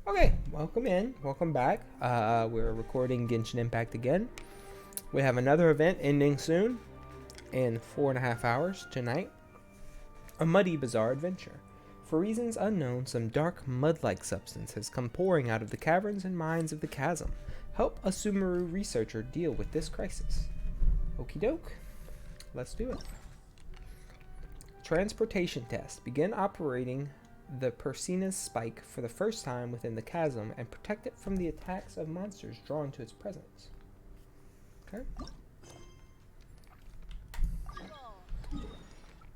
Okay, welcome in. Welcome back. We're recording Genshin Impact again. We have another event ending soon in 4.5 hours tonight. A muddy, bizarre adventure. For reasons unknown, some dark, mud-like substance has come pouring out of the caverns and mines of the Chasm. Help a Sumeru researcher deal with this crisis. Okie doke. Let's do it. Transportation test. Begin operating the Persina's spike for the first time within the chasm and protect it from the attacks of monsters drawn to its presence. Okay.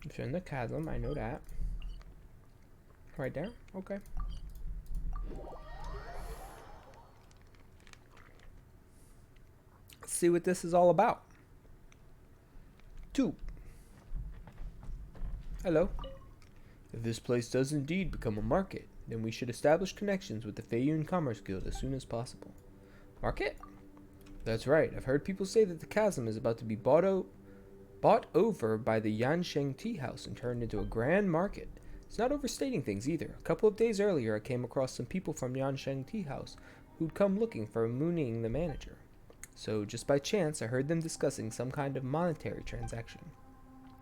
If you're in the chasm, I know that. Right there? Okay. Let's see what this is all about. 2. Hello. If this place does indeed become a market, then we should establish connections with the Feiyun Commerce Guild as soon as possible. Market? That's right. I've heard people say that the chasm is about to be bought over by the Yansheng Tea House and turned into a grand market. It's not overstating things either. A couple of days earlier, I came across some people from Yansheng Tea House who'd come looking for Mooning the manager. So, just by chance, I heard them discussing some kind of monetary transaction.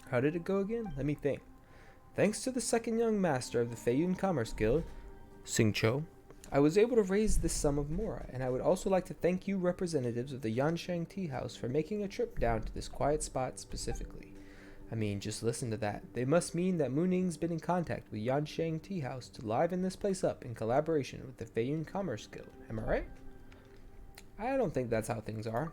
How did it go again? Let me think. Thanks to the second young master of the Feiyun Commerce Guild, Singcho, I was able to raise this sum of Mora, and I would also like to thank you representatives of the Yansheng Tea House for making a trip down to this quiet spot specifically. I mean, just listen to that. They must mean that Mooning's been in contact with Yansheng Tea House to liven this place up in collaboration with the Feiyun Commerce Guild. Am I right? I don't think that's how things are.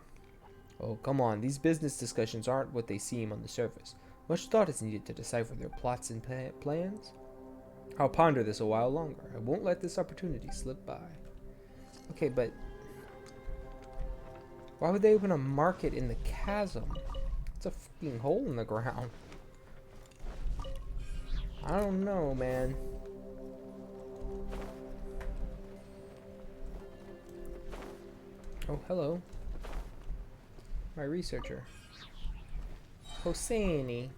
Oh, come on. These business discussions aren't what they seem on the surface. Much thought is needed to decipher their plots and plans. I'll ponder this a while longer. I won't let this opportunity slip by. Okay, but why would they open a market in the chasm? It's a fucking hole in the ground. I don't know, man. Oh, hello. My researcher. Hosseini.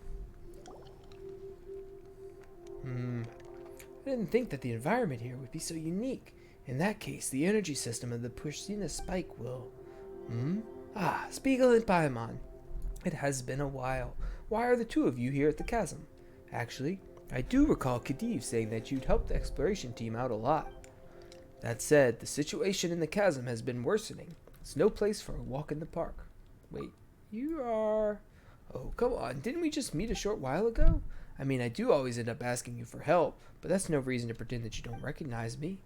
I didn't think that the environment here would be so unique. In that case, the energy system of the Persina spike will... Spiegel and Paimon. It has been a while. Why are the two of you here at the chasm? Actually, I do recall Khedive saying that you'd helped the exploration team out a lot. That said, the situation in the chasm has been worsening. It's no place for a walk in the park. Wait, you are... Oh, come on, didn't we just meet a short while ago? I mean, I do always end up asking you for help, but that's no reason to pretend that you don't recognize me.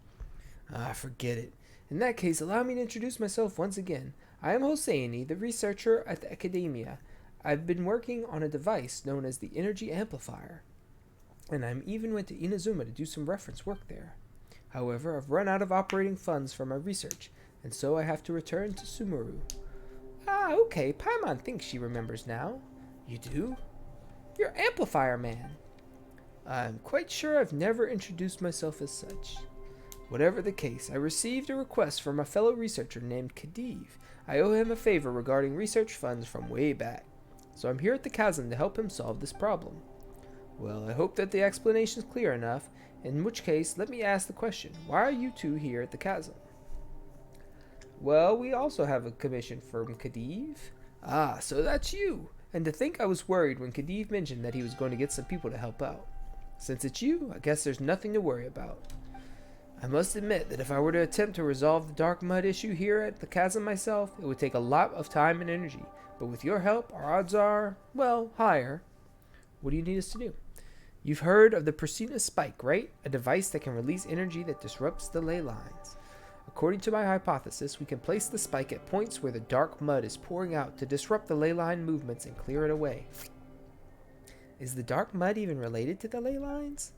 Forget it. In that case, allow me to introduce myself once again. I am Hosseini, the researcher at the Academia. I've been working on a device known as the Energy Amplifier, and I even went to Inazuma to do some reference work there. However, I've run out of operating funds for my research, and so I have to return to Sumeru. Okay, Paimon thinks she remembers now. You do? You're Amplifier Man. I'm quite sure I've never introduced myself as such. Whatever the case, I received a request from a fellow researcher named Khedive. I owe him a favor regarding research funds from way back, so I'm here at the chasm to help him solve this problem. Well, I hope that the explanation's clear enough, in which case, let me ask the question, why are you two here at the chasm? Well, we also have a commission from Khedive. So that's you. And to think I was worried when Khedive mentioned that he was going to get some people to help out. Since it's you, I guess there's nothing to worry about. I must admit that if I were to attempt to resolve the dark mud issue here at the chasm myself, it would take a lot of time and energy. But with your help, our odds are, well, higher. What do you need us to do? You've heard of the Persina spike, right? A device that can release energy that disrupts the ley lines. According to my hypothesis, we can place the spike at points where the dark mud is pouring out to disrupt the ley line movements and clear it away. Is the dark mud even related to the ley lines?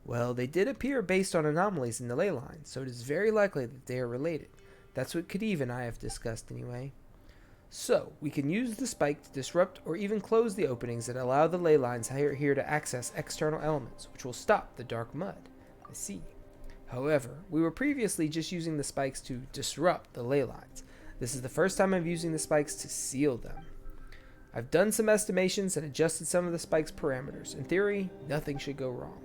Well, they did appear based on anomalies in the ley lines, so it is very likely that they are related. That's what Khedive and I have discussed anyway. So, we can use the spike to disrupt or even close the openings that allow the ley lines here to access external elements, which will stop the dark mud. I see. However, we were previously just using the spikes to disrupt the ley lines. This is the first time I'm using the spikes to seal them. I've done some estimations and adjusted some of the spike's parameters. In theory, nothing should go wrong.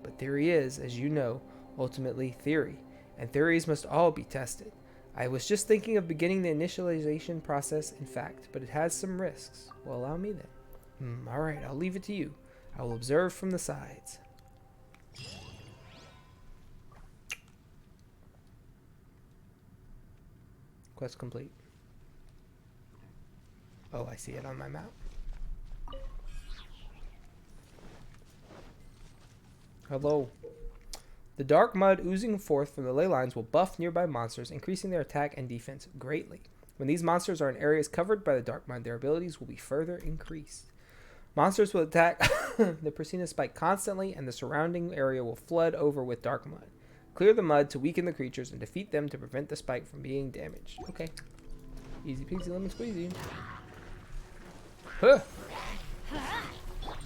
But theory is, as you know, ultimately theory. and theories must all be tested. I was just thinking of beginning the initialization process, in fact, but it has some risks. Well, allow me then. Alright, I'll leave it to you. I will observe from the sides. Quest complete. Oh, I see it on my map. Hello. The dark mud oozing forth from the ley lines will buff nearby monsters, increasing their attack and defense greatly. When these monsters are in areas covered by the dark mud, their abilities will be further increased. Monsters will attack the Persina spike constantly, and the surrounding area will flood over with dark mud. Clear the mud to weaken the creatures and defeat them to prevent the spike from being damaged. Okay. Easy peasy lemon squeezy. Huh.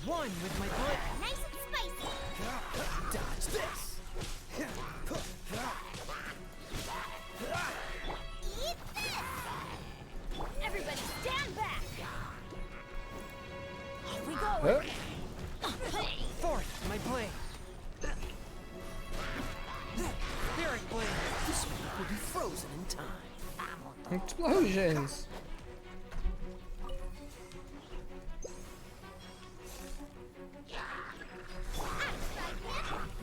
One with my blood. Nice and spicy. Dodge this. Eat this. Everybody stand back. Here we go. Huh? Forth, my blade. Spirit blade. This one will be frozen in time. Explosions.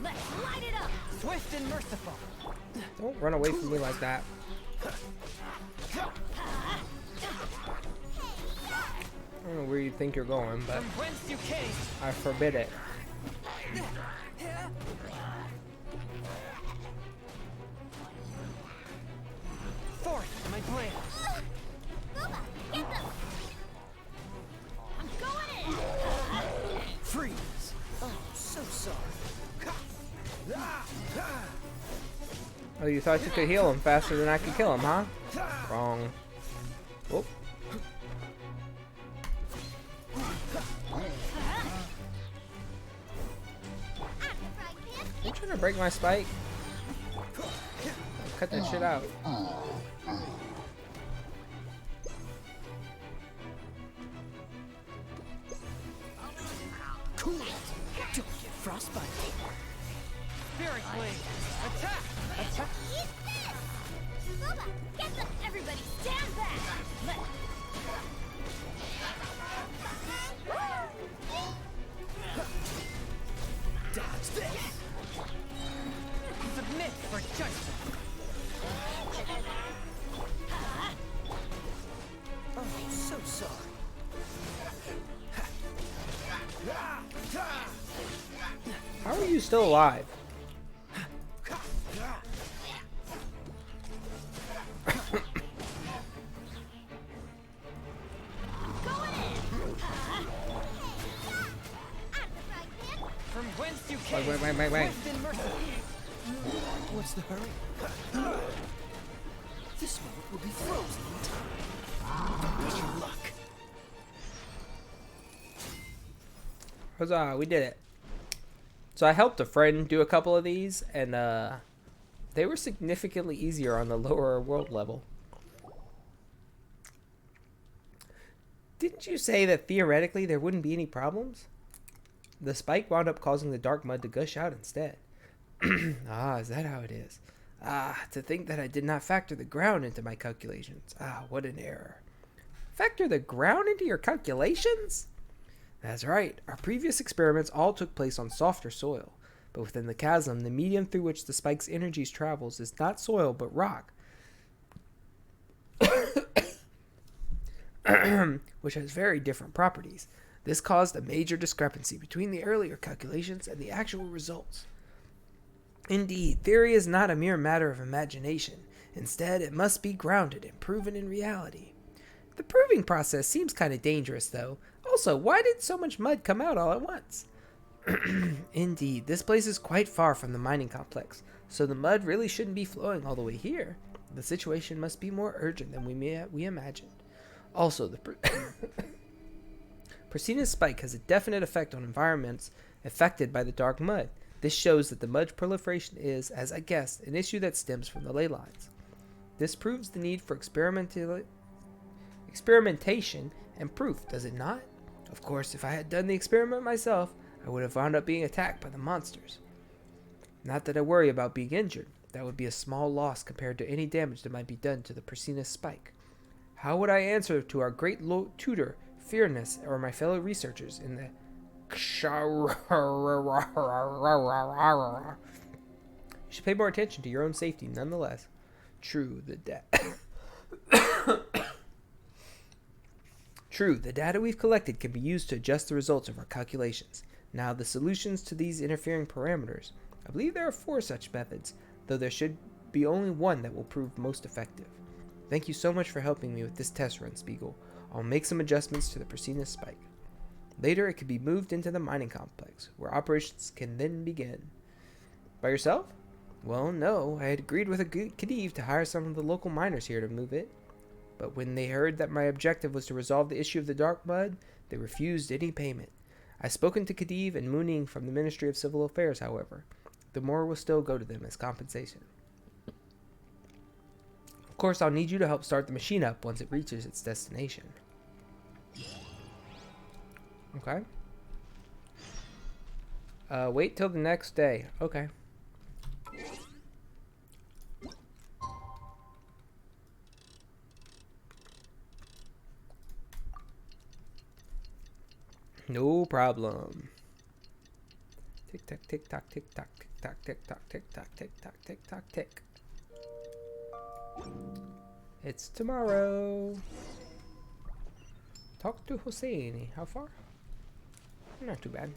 Let's light it up. Swift and merciful. Don't run away from me like that. I don't know where you think you're going, but From whence you came. I forbid it. Forth, my blade. Booba, get them! I'm going in! Freeze. Oh, so sorry. Oh, you thought you could heal him faster than I could kill him, huh? Wrong. Oh. You trying to break my spike? Cut that shit out. Cool it. Don't get frostbite. Spirit blade. Attack. Attack. Eat this! Booba, get them! Everybody stand back! Dodge this. Submit for judgment. Oh, so sorry. How are you still alive? From whence you came. Wait. Swift and merciful. What's the hurry? This moment will be frozen in time. Wish you luck. Huzzah, we did it. So I helped a friend do a couple of these, and they were significantly easier on the lower world level. Didn't you say that theoretically there wouldn't be any problems? The spike wound up causing the dark mud to gush out instead. Ah, is that how it is? Ah, to think that I did not factor the ground into my calculations. Ah, what an error. Factor the ground into your calculations? That's right. Our previous experiments all took place on softer soil. But within the chasm, the medium through which the spike's energies travels is not soil but rock. Which has very different properties. This caused a major discrepancy between the earlier calculations and the actual results. Indeed, theory is not a mere matter of imagination. Instead, it must be grounded and proven in reality. The proving process seems kind of dangerous, though. Also, why did so much mud come out all at once? Indeed, this place is quite far from the mining complex, so the mud really shouldn't be flowing all the way here. The situation must be more urgent than we imagined. Also, the Persina's spike has a definite effect on environments affected by the dark mud. This shows that the mud proliferation is, as I guessed, an issue that stems from the ley lines. This proves the need for experimentation and proof, does it not? Of course, if I had done the experiment myself, I would have wound up being attacked by the monsters. Not that I worry about being injured. That would be a small loss compared to any damage that might be done to the Persina spike. How would I answer to our great tutor, Fearness, or my fellow researchers in the... You should pay more attention to your own safety, nonetheless. True, the data we've collected can be used to adjust the results of our calculations. Now, the solutions to these interfering parameters. I believe there are 4 such methods, though there should be only one that will prove most effective. Thank you so much for helping me with this test run, Spiegel. I'll make some adjustments to the Persina spike. Later, it can be moved into the mining complex, where operations can then begin. By yourself? Well, no. I had agreed with Khedive to hire some of the local miners here to move it. But when they heard that my objective was to resolve the issue of the dark mud, they refused any payment. I've spoken to Khedive and Mooning from the Ministry of Civil Affairs, however. The more will still go to them as compensation. Of course, I'll need you to help start the machine up once it reaches its destination. Okay. Wait till the next day. Okay. No problem. Tick tock, tick tock, tick tock, tick tock, tick tock, tick tock, tick tock, tick tock, tick. It's tomorrow. Talk to Hosseini. How far? Not too bad.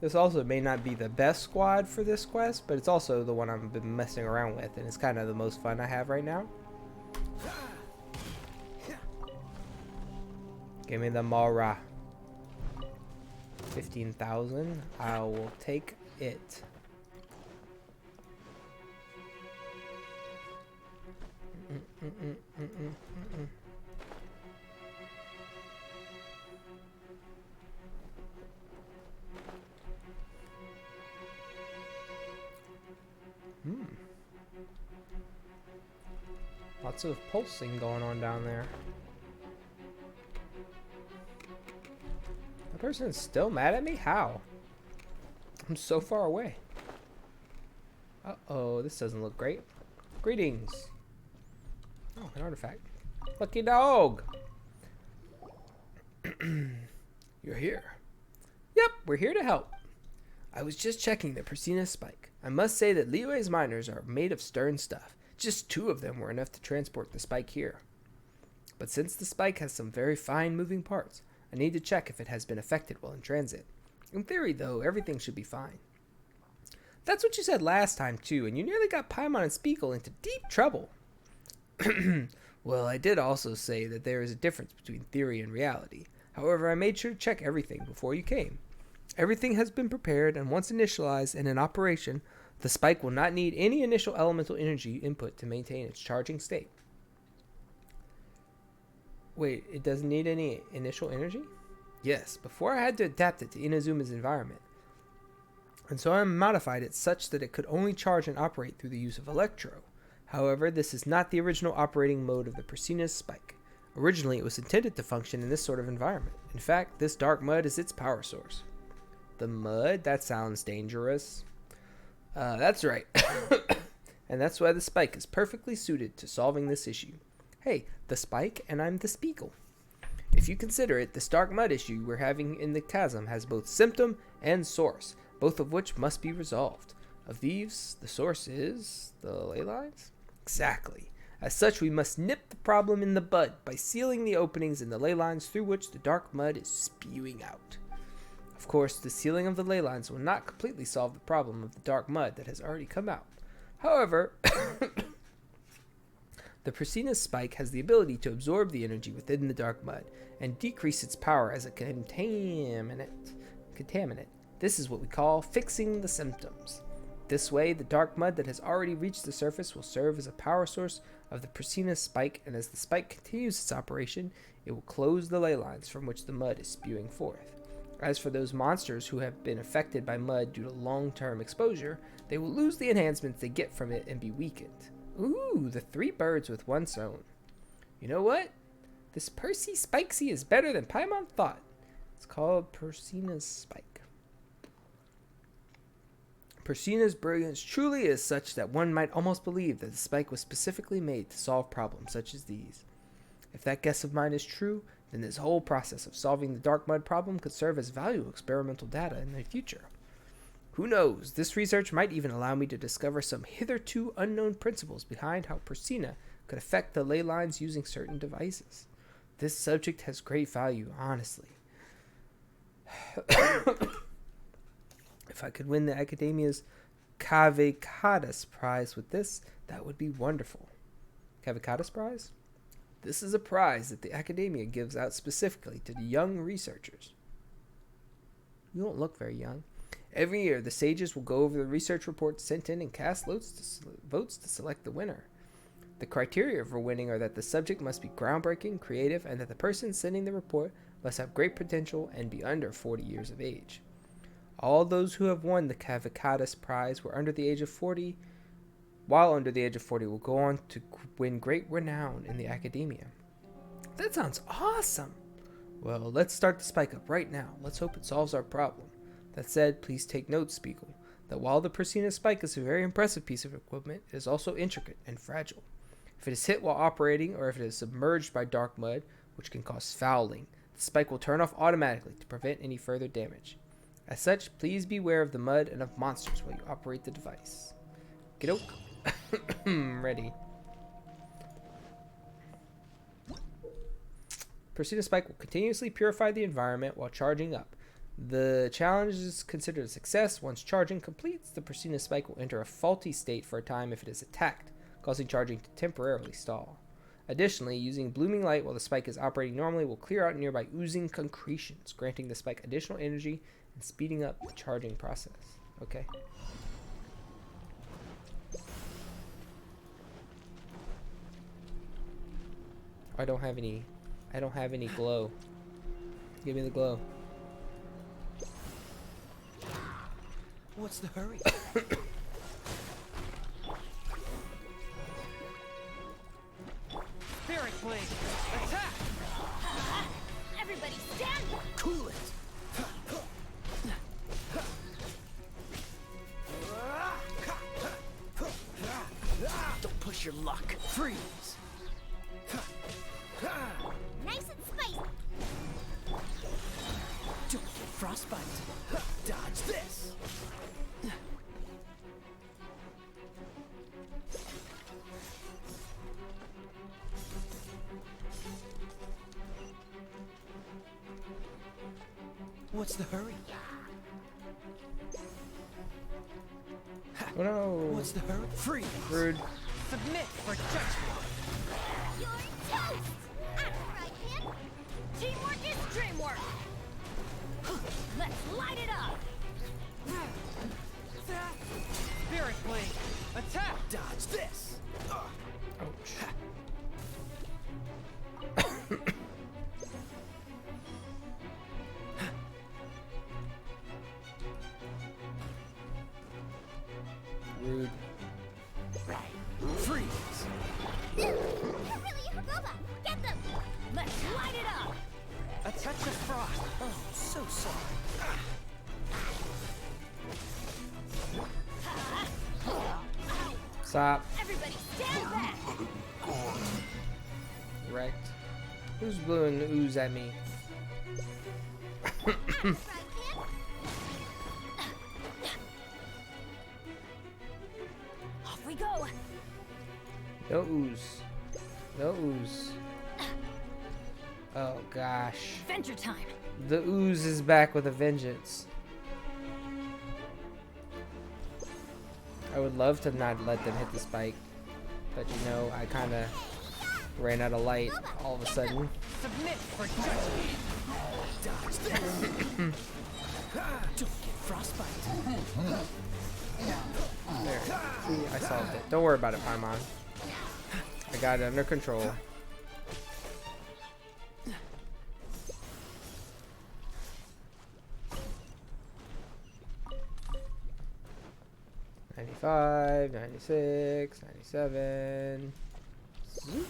This also may not be the best squad for this quest, but it's also the one I've been messing around with, and it's kind of the most fun I have right now. Give me the Mara. 15,000. I will take it. Lots of pulsing going on down there. The person is still mad at me? How? I'm so far away. Uh-oh, this doesn't look great. Greetings. Oh, an artifact. Lucky dog. You're here. Yep, we're here to help. I was just checking the Persina spike. I must say that Liyue's miners are made of stern stuff. Just 2 of them were enough to transport the spike here. But since the spike has some very fine moving parts, I need to check if it has been affected while in transit. In theory, though, everything should be fine. That's what you said last time, too, and you nearly got Paimon and Spiegel into deep trouble. Well, I did also say that there is a difference between theory and reality. However, I made sure to check everything before you came. Everything has been prepared, and once initialized and in operation, the spike will not need any initial elemental energy input to maintain its charging state. Wait, it doesn't need any initial energy? Yes, before I had to adapt it to Inazuma's environment. And so I modified it such that it could only charge and operate through the use of electro. However, this is not the original operating mode of the Persina's spike. Originally, it was intended to function in this sort of environment. In fact, this dark mud is its power source. The mud? That sounds dangerous. That's right. And that's why the spike is perfectly suited to solving this issue. Hey, the spike and I'm the Spiegel. If you consider it, this dark mud issue we're having in the chasm has both symptom and source, both of which must be resolved. Of these, the source is the ley lines? Exactly. As such, we must nip the problem in the bud by sealing the openings in the ley lines through which the dark mud is spewing out. Of course, the sealing of the ley lines will not completely solve the problem of the dark mud that has already come out. However, the Persina's spike has the ability to absorb the energy within the dark mud and decrease its power as a contaminant. This is what we call fixing the symptoms. This way, the dark mud that has already reached the surface will serve as a power source of the Persina's spike, and as the spike continues its operation, it will close the ley lines from which the mud is spewing forth. As for those monsters who have been affected by mud due to long-term exposure, they will lose the enhancements they get from it and be weakened. Ooh, the 3 birds with one stone. You know what? This Percy Spikesy is better than Paimon thought. It's called Persina's spike. Persina's brilliance truly is such that one might almost believe that the spike was specifically made to solve problems such as these. If that guess of mine is true, then this whole process of solving the dark mud problem could serve as valuable experimental data in the future. Who knows, this research might even allow me to discover some hitherto unknown principles behind how Persina could affect the ley lines using certain devices. This subject has great value, honestly. If I could win the Academia's Cavicadus Prize with this, that would be wonderful. Cavicadus Prize? This is a prize that the Academia gives out specifically to the young researchers. You don't look very young. Every year, the sages will go over the research reports sent in and cast votes to select the winner. The criteria for winning are that the subject must be groundbreaking, creative, and that the person sending the report must have great potential and be under 40 years of age. All those who have won the Cavicadus Prize were under the age of 40, while under the age of 40 will go on to win great renown in the Academia. That sounds awesome! Well, let's start the spike up right now. Let's hope it solves our problem. That said, please take note, Spiegel, that while the Persina spike is a very impressive piece of equipment, it is also intricate and fragile. If it is hit while operating, or if it is submerged by dark mud, which can cause fouling, the spike will turn off automatically to prevent any further damage. As such, please beware of the mud and of monsters while you operate the device. Get ready. Persina Spike will continuously purify the environment while charging up. The challenge is considered a success. Once charging completes, the Persina Spike will enter a faulty state for a time if it is attacked, causing charging to temporarily stall. Additionally, using blooming light while the spike is operating normally will clear out nearby oozing concretions, granting the spike additional energy and speeding up the charging process. Okay. I don't have any glow. Give me the glow. What's the hurry? Spirit Blade! Attack! Everybody stand! Cool it! Don't push your luck. Freeze! Nice and spicy! Don't get frostbite. Dodge this! What's the hurry? Oh no! What's the hurry? Freeze! Rude. Submit for judgment! You're toast! Right, kid? Teamwork is dreamwork! Let's light it up! Spirit Blade! Attack! Dodge this! Ouch. Rude. Freeze! You're really a robot! Get them! Let's light it up! A touch of frost! Oh, so sorry. Stop. Everybody stand back! Wrecked. Who's blowing the ooze at me? Right, kid? Off we go! No ooze. No ooze. Oh gosh. Adventure time! The ooze is back with a vengeance. I would love to not let them hit the spike, but you know, I kind of ran out of light all of a sudden. Submit for judgment! Dodge this! Don't get frostbite! There. See, I solved it. Don't worry about it, Paimon. I got it under control. $95, $96, $97. Zoop.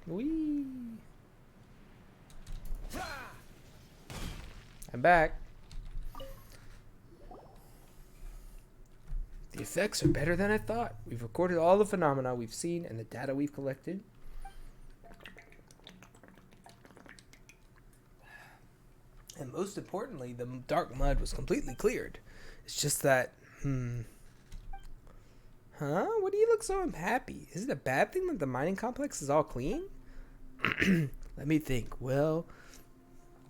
Whee! I'm back. The effects are better than I thought. We've recorded all the phenomena we've seen and the data we've collected. And most importantly, the dark mud was completely cleared. It's just that, Huh? What do you look so unhappy? Is it a bad thing that the mining complex is all clean? Let me think. Well,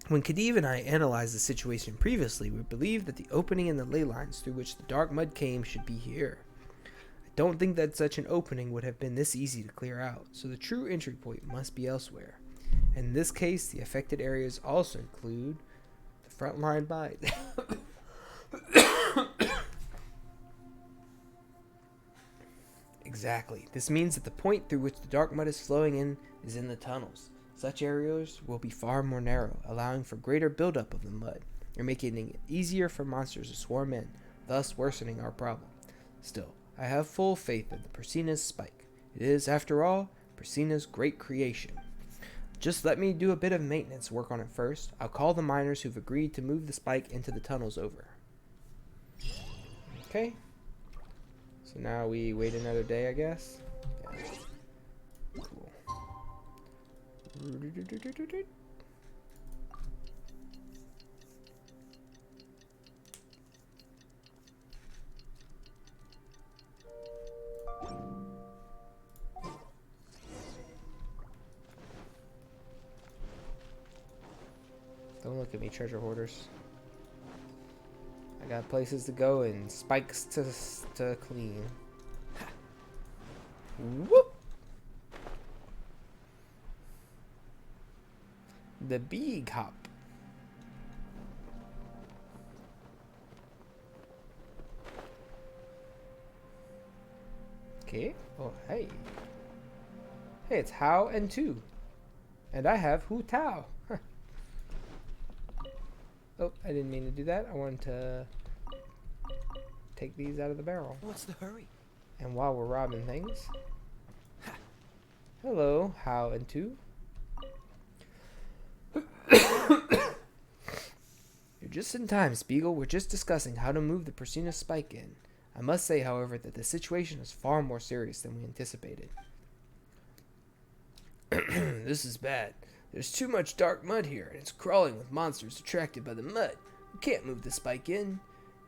when Khedive and I analyzed the situation previously, we believed that the opening in the ley lines through which the dark mud came should be here. I don't think that such an opening would have been this easy to clear out, so the true entry point must be elsewhere. And in this case, the affected areas also include the front line by... Exactly. This means that the point through which the dark mud is flowing in is in the tunnels. Such areas will be far more narrow, allowing for greater buildup of the mud, and making it easier for monsters to swarm in, thus worsening our problem. Still, I have full faith in the Persina's spike. It is, after all, Persina's great creation. Just let me do a bit of maintenance work on it first. I'll call the miners who've agreed to move the spike into the tunnels over. Okay. So now we wait another day, I guess. Yeah. Cool. Don't look at me, treasure hoarders. I got places to go and spikes to clean. Whoop! The big hop. Okay. Oh, hey. Hey, it's How and Two. And I have Hu Tao. Oh, I didn't mean to do that. I wanted to take these out of the barrel. What's the hurry? And while we're robbing things... Hello, How and Two. You're just in time, Spiegel. We're just discussing how to move the Persina spike in. I must say, however, that the situation is far more serious than we anticipated. This is bad. There's too much dark mud here, and it's crawling with monsters attracted by the mud. We can't move the spike in.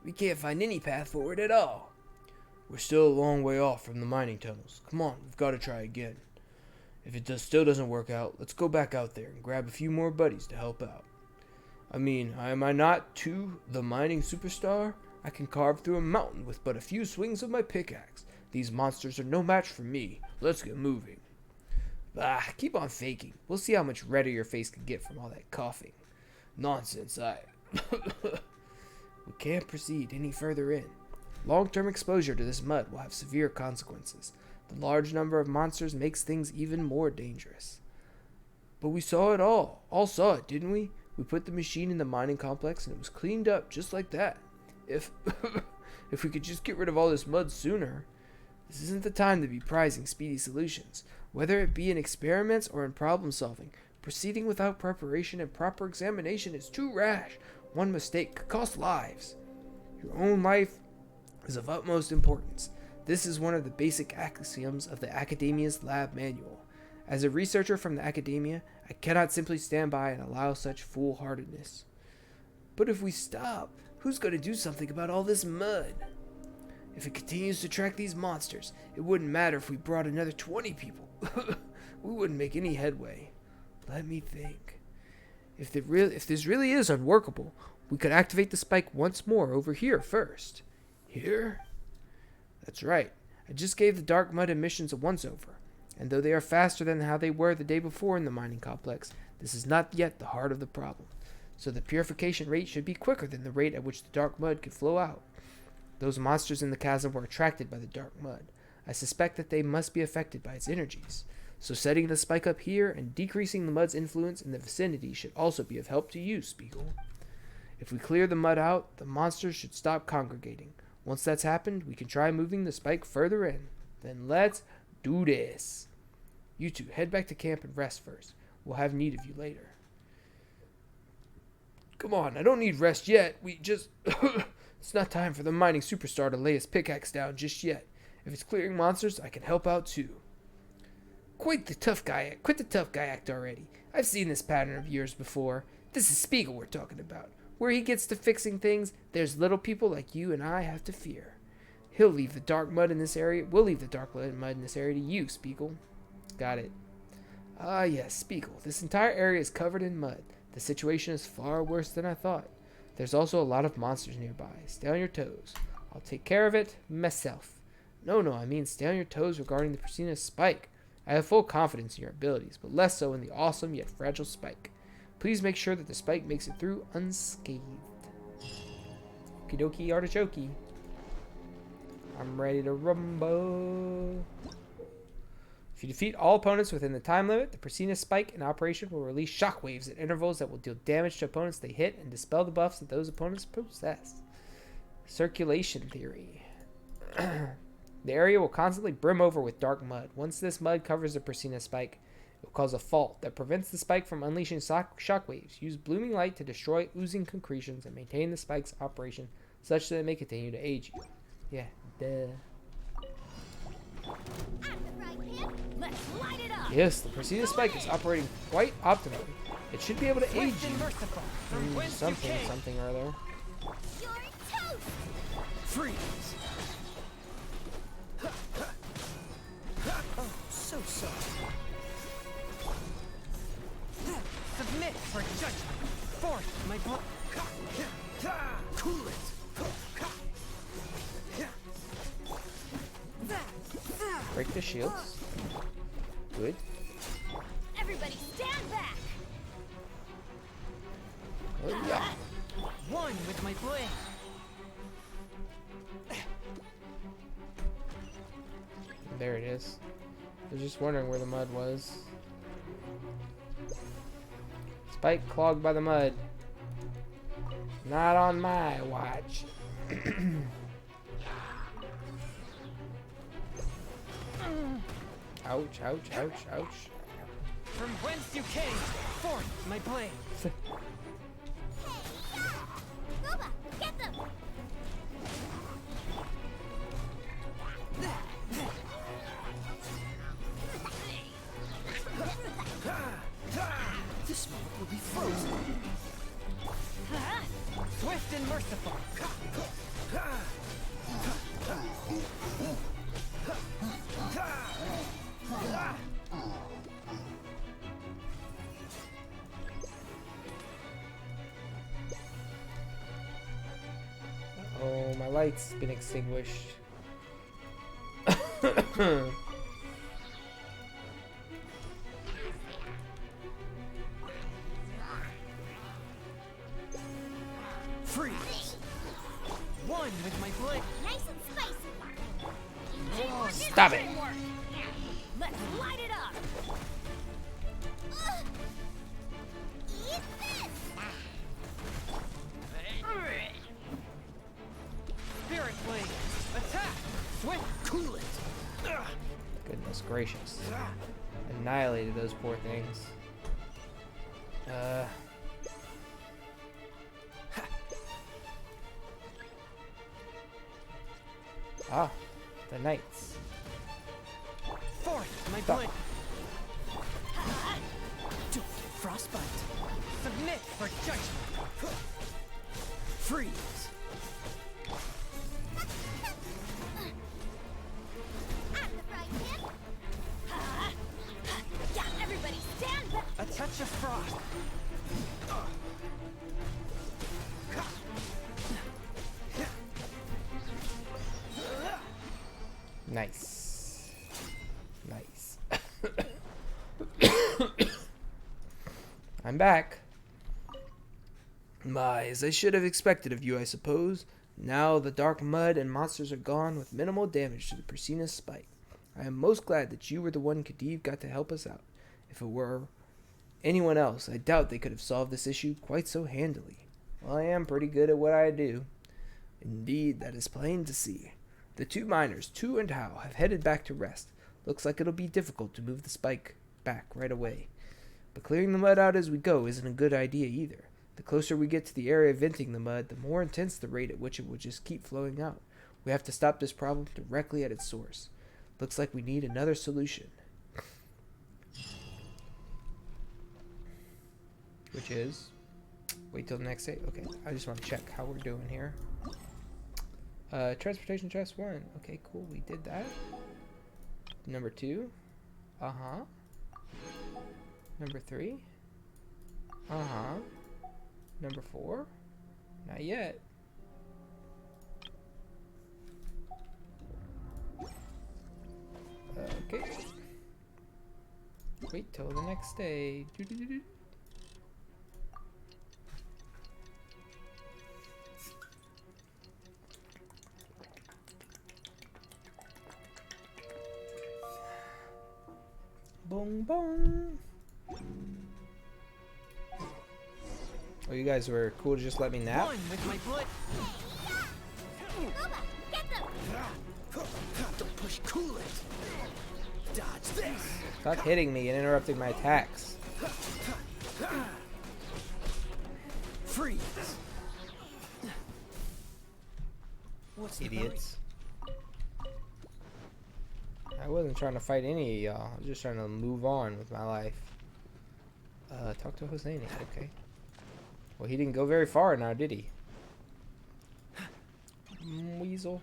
We can't find any path forward at all. We're still a long way off from the mining tunnels. Come on, we've got to try again. If it still doesn't work out, let's go back out there and grab a few more buddies to help out. I mean, am I not, too, the mining superstar? I can carve through a mountain with but a few swings of my pickaxe. These monsters are no match for me. Let's get moving. Ah, keep on faking. We'll see how much redder your face can get from all that coughing. Nonsense, We can't proceed any further in. Long-term exposure to this mud will have severe consequences. The large number of monsters makes things even more dangerous. But we saw it all. All saw it, didn't we? We put the machine in the mining complex and it was cleaned up just like that. If we could just get rid of all this mud sooner. This isn't the time to be prizing speedy solutions. Whether it be in experiments or in problem solving, proceeding without preparation and proper examination is too rash. One mistake could cost lives. Your own life is of utmost importance. This is one of the basic axioms of the Academia's lab manual. As a researcher from the Academia, I cannot simply stand by and allow such foolhardiness. But if we stop, who's going to do something about all this mud? If it continues to attract these monsters, it wouldn't matter if we brought another 20 people. We wouldn't make any headway. Let me think. If this really is unworkable, we could activate the spike once more over here first. Here? That's right. I just gave the dark mud emissions a once-over. And though they are faster than how they were the day before in the mining complex, this is not yet the heart of the problem. So the purification rate should be quicker than the rate at which the dark mud could flow out. Those monsters in the chasm were attracted by the dark mud. I suspect that they must be affected by its energies. So setting the spike up here and decreasing the mud's influence in the vicinity should also be of help to you, Spiegel. If we clear the mud out, the monsters should stop congregating. Once that's happened, we can try moving the spike further in. Then let's do this. You two, head back to camp and rest first. We'll have need of you later. Come on, I don't need rest yet. We just... It's not time for the mining superstar to lay his pickaxe down just yet. If it's clearing monsters, I can help out too. Quit the tough guy act already. I've seen this pattern of yours before. This is Spiegel we're talking about. Where he gets to fixing things, there's little people like you and I have to fear. He'll leave the dark mud in this area. We'll leave the dark mud in this area to you, Spiegel. Got it. Ah, yes, Spiegel. This entire area is covered in mud. The situation is far worse than I thought. There's also a lot of monsters nearby. Stay on your toes. I'll take care of it myself. No, I mean stay on your toes regarding the Persina Spike. I have full confidence in your abilities, but less so in the awesome yet fragile Spike. Please make sure that the Spike makes it through unscathed. Okie dokie artichoke. I'm ready to rumble. If you defeat all opponents within the time limit, the Persina Spike in operation will release shockwaves at intervals that will deal damage to opponents they hit and dispel the buffs that those opponents possess. Circulation theory. The area will constantly brim over with dark mud. Once this mud covers the Persina Spike, it will cause a fault that prevents the Spike from unleashing shockwaves. Use blooming light to destroy oozing concretions and maintain the Spike's operation such that it may continue to aid you. Yeah, duh. Let's light it up. Yes, the Persina Spike is operating quite optimally. It should be able to aid you in something or other. You're toast. Freeze! Oh, so soft. Submit for judgment. Forth my blood. Cool it. Break the shields. Good. Everybody stand back. Oh, yeah. One with my blade. There it is. I was just wondering where the mud was. Spike clogged by the mud. Not on my watch. Ouch, ouch, ouch, ouch. From whence you came, forth my blade. Goba, get them. This moment will be frozen. Swift and merciful. Oh, my light's been extinguished. Freeze. One with my blade. Nice and spicy. Stop it. Let's light it up. Eat this. Spirit blade. Attack. Swift. Cool it. Goodness gracious. Annihilated those poor things. Ah, the knights. Forth my Stop. blade. Don't get frostbite. Submit for judgment. Freeze. At the frying pan. Yeah, everybody stand back. A touch of frost. Nice. Nice. I'm back. My, as I should have expected of you, I suppose. Now the dark mud and monsters are gone with minimal damage to the Persina Spike. I am most glad that you were the one Khedive got to help us out. If it were anyone else, I doubt they could have solved this issue quite so handily. Well, I am pretty good at what I do. Indeed, that is plain to see. The two miners, Tu and Hao, have headed back to rest. Looks like it'll be difficult to move the spike back right away. But clearing the mud out as we go isn't a good idea either. The closer we get to the area venting the mud, the more intense the rate at which it will just keep flowing out. We have to stop this problem directly at its source. Looks like we need another solution. Which is... wait till the next day. Okay, I just want to check how we're doing here. Transportation chest 1. Okay, cool. We did that. Number 2. Uh-huh. Number 3. Uh-huh. Number 4. Not yet. Okay. Wait till the next day. Doo-doo-doo-doo. Boom, boom. Oh, you guys were cool to just let me nap? One with my foot. Goba, get them! Don't push coolant. Dodge this. Stop hitting me and interrupting my attacks. Freeze. What's the Idiots. I wasn't trying to fight any of y'all. I was just trying to move on with my life. Talk to Hosseini. Okay. Well, he didn't go very far now, did he? Weasel.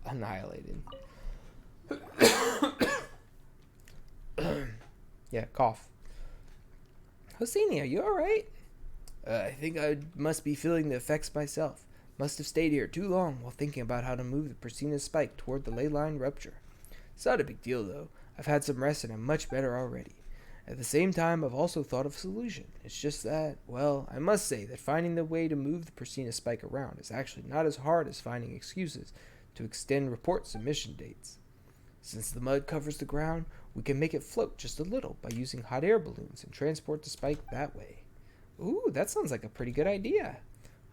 Annihilated. Yeah, cough. Hosseini, are you alright? I think I must be feeling the effects myself. Must have stayed here too long while thinking about how to move the Persina's spike toward the ley line rupture. It's not a big deal, though. I've had some rest and I'm much better already. At the same time, I've also thought of a solution. It's just that, well, I must say that finding the way to move the Persina spike around is actually not as hard as finding excuses to extend report submission dates. Since the mud covers the ground, we can make it float just a little by using hot air balloons and transport the spike that way. Ooh, that sounds like a pretty good idea.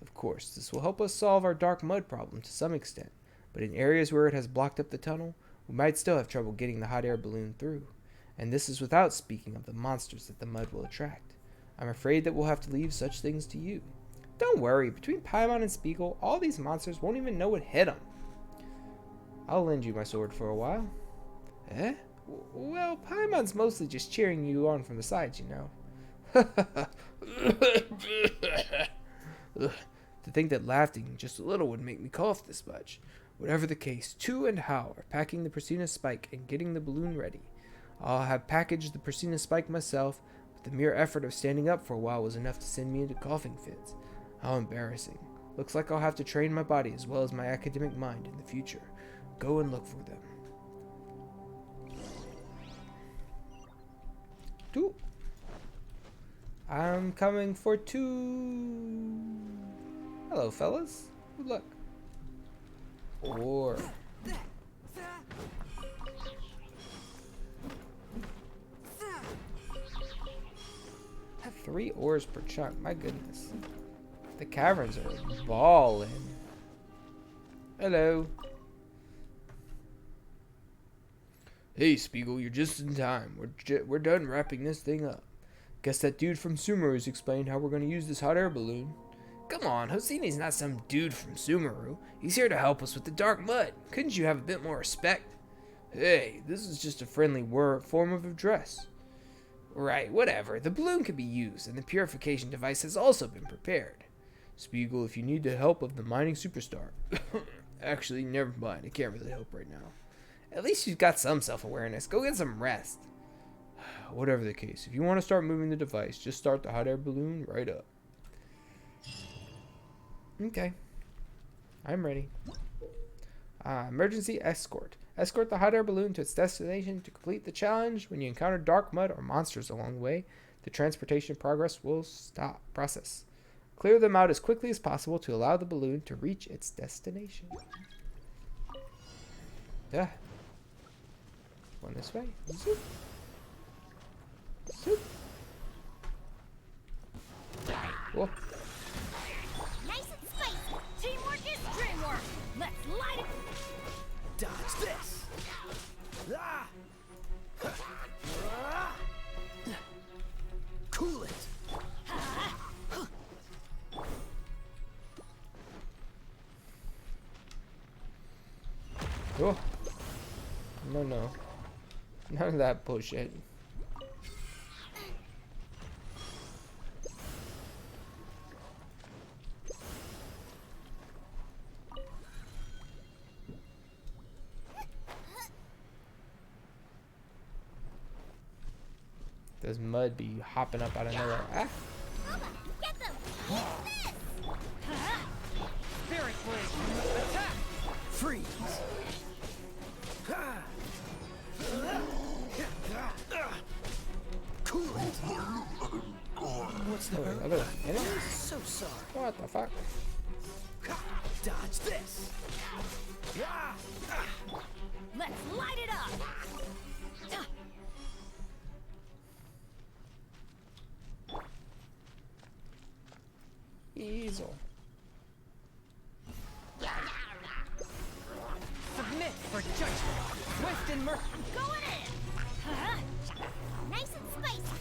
Of course, this will help us solve our dark mud problem to some extent, but in areas where it has blocked up the tunnel, we might still have trouble getting the hot air balloon through. And this is without speaking of the monsters that the mud will attract. I'm afraid that we'll have to leave such things to you. Don't worry, between Paimon and Spiegel, all these monsters won't even know what hit them. I'll lend you my sword for a while. Eh? Well, Paimon's mostly just cheering you on from the sides, you know. To think that laughing just a little would make me cough this much. Whatever the case, Tu and Hao are packing the Persina spike and getting the balloon ready. I'll have packaged the Persina spike myself, but the mere effort of standing up for a while was enough to send me into coughing fits. How embarrassing. Looks like I'll have to train my body as well as my academic mind in the future. Go and look for them. Tu. I'm coming for Tu. Hello, fellas. Good luck. Or... have 3 ores per chunk. My goodness. The caverns are ballin'. Hello. Hey, Spiegel, you're just in time. We're done wrapping this thing up. Guess that dude from Sumeru's explained how we're going to use this hot air balloon. Come on, Hosseini's not some dude from Sumeru. He's here to help us with the dark mud. Couldn't you have a bit more respect? Hey, this is just a friendly form of address. Right, whatever. The balloon can be used, and the purification device has also been prepared. Spiegel, if you need the help of the mining superstar... Actually, never mind. I can't really help right now. At least you've got some self-awareness. Go get some rest. Whatever the case, if you want to start moving the device, just start the hot air balloon right up. Okay. I'm ready. Emergency escort. Escort the hot air balloon to its destination to complete the challenge. When you encounter dark mud or monsters along the way, the transportation progress will stop. Process. Clear them out as quickly as possible to allow the balloon to reach its destination. Yeah. One this way. Zoop. Zoop. Whoa. Nice and spicy. Teamwork is dreamwork. Let's light it. Dodge this. Ah. Cool it. Oh. No, no. None of that bullshit. Does mud be hopping up out of nowhere? Ah! Boba, get them. Use this. Spirit blade. Attack. Freeze. Cool it. What's the Oh, hurry? other enemies? So sorry. What the fuck? Dodge this. Let's light it up. Easel. Submit for judgment. Swift and mercy. Going in. Nice and spicy.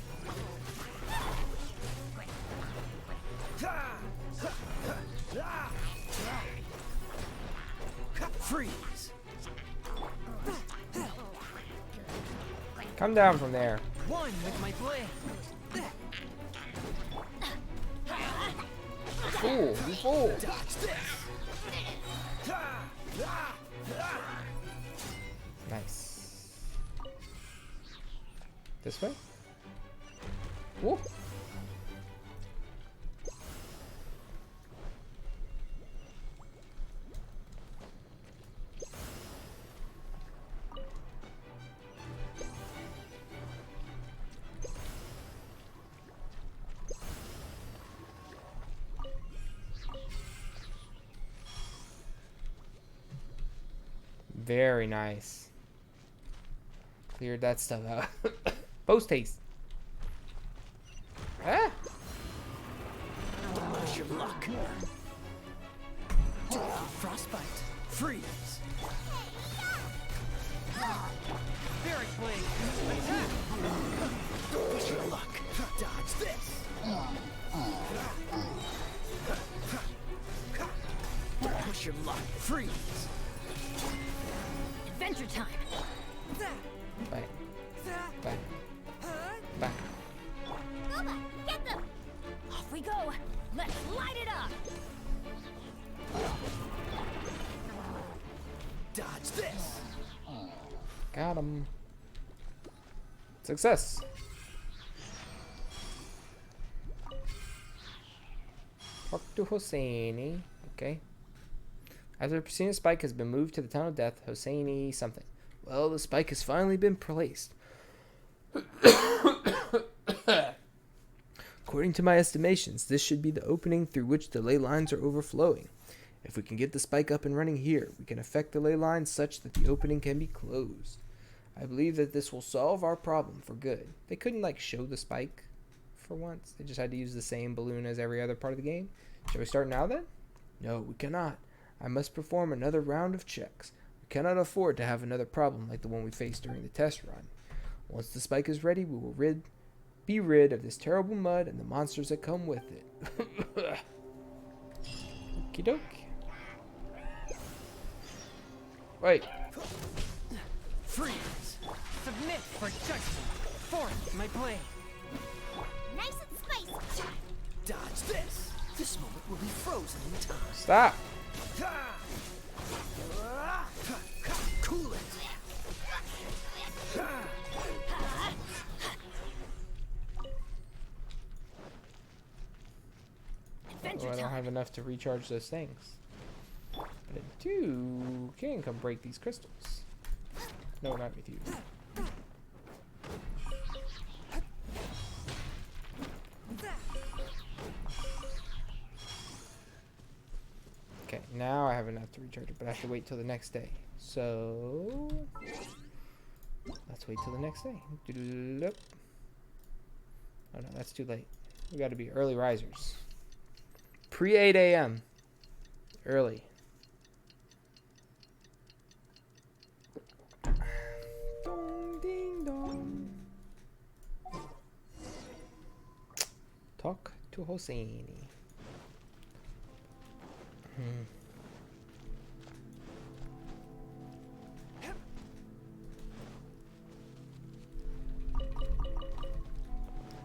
Freeze. Come down from there. One with my blade. Fool, you fool. Dodge this. Nice. This way? Whoa. Very nice. Cleared that stuff out. Post haste. Ah! Push your luck. Frostbite. Freeze. Spirit blade. Attack. Push your luck. Dodge this. Push your luck. Freeze. Adventure time. Bang. Bang. Bang. Boba, get them. Off we go. Let's light it up. Dodge this. Got him. Success. Talk to Hosseini. Okay. After the Persina spike has been moved to the Town of Death, Hosseini something. Well, the spike has finally been placed. According to my estimations, this should be the opening through which the ley lines are overflowing. If we can get the spike up and running here, we can affect the ley lines such that the opening can be closed. I believe that this will solve our problem for good. They couldn't, show the spike for once. They just had to use the same balloon as every other part of the game. Shall we start now, then? No, we cannot. I must perform another round of checks. We cannot afford to have another problem like the one we faced during the test run. Once the spike is ready, we will be rid of this terrible mud and the monsters that come with it. Okie doke. Wait. Freeze. Submit for judgment. Forth my blade. Nice and spicy. Dodge this. This moment will be frozen in time. Stop. Cool it. Adventure Oh, I don't time. have enough to recharge those things. But I can come break these crystals. No, not with you. Okay, now I have enough to recharge it, but I have to wait till the next day. So let's wait till the next day. Oh no, that's too late. We got to be early risers. Pre 8 a.m. Early. Dong ding dong. Talk to Hosseini.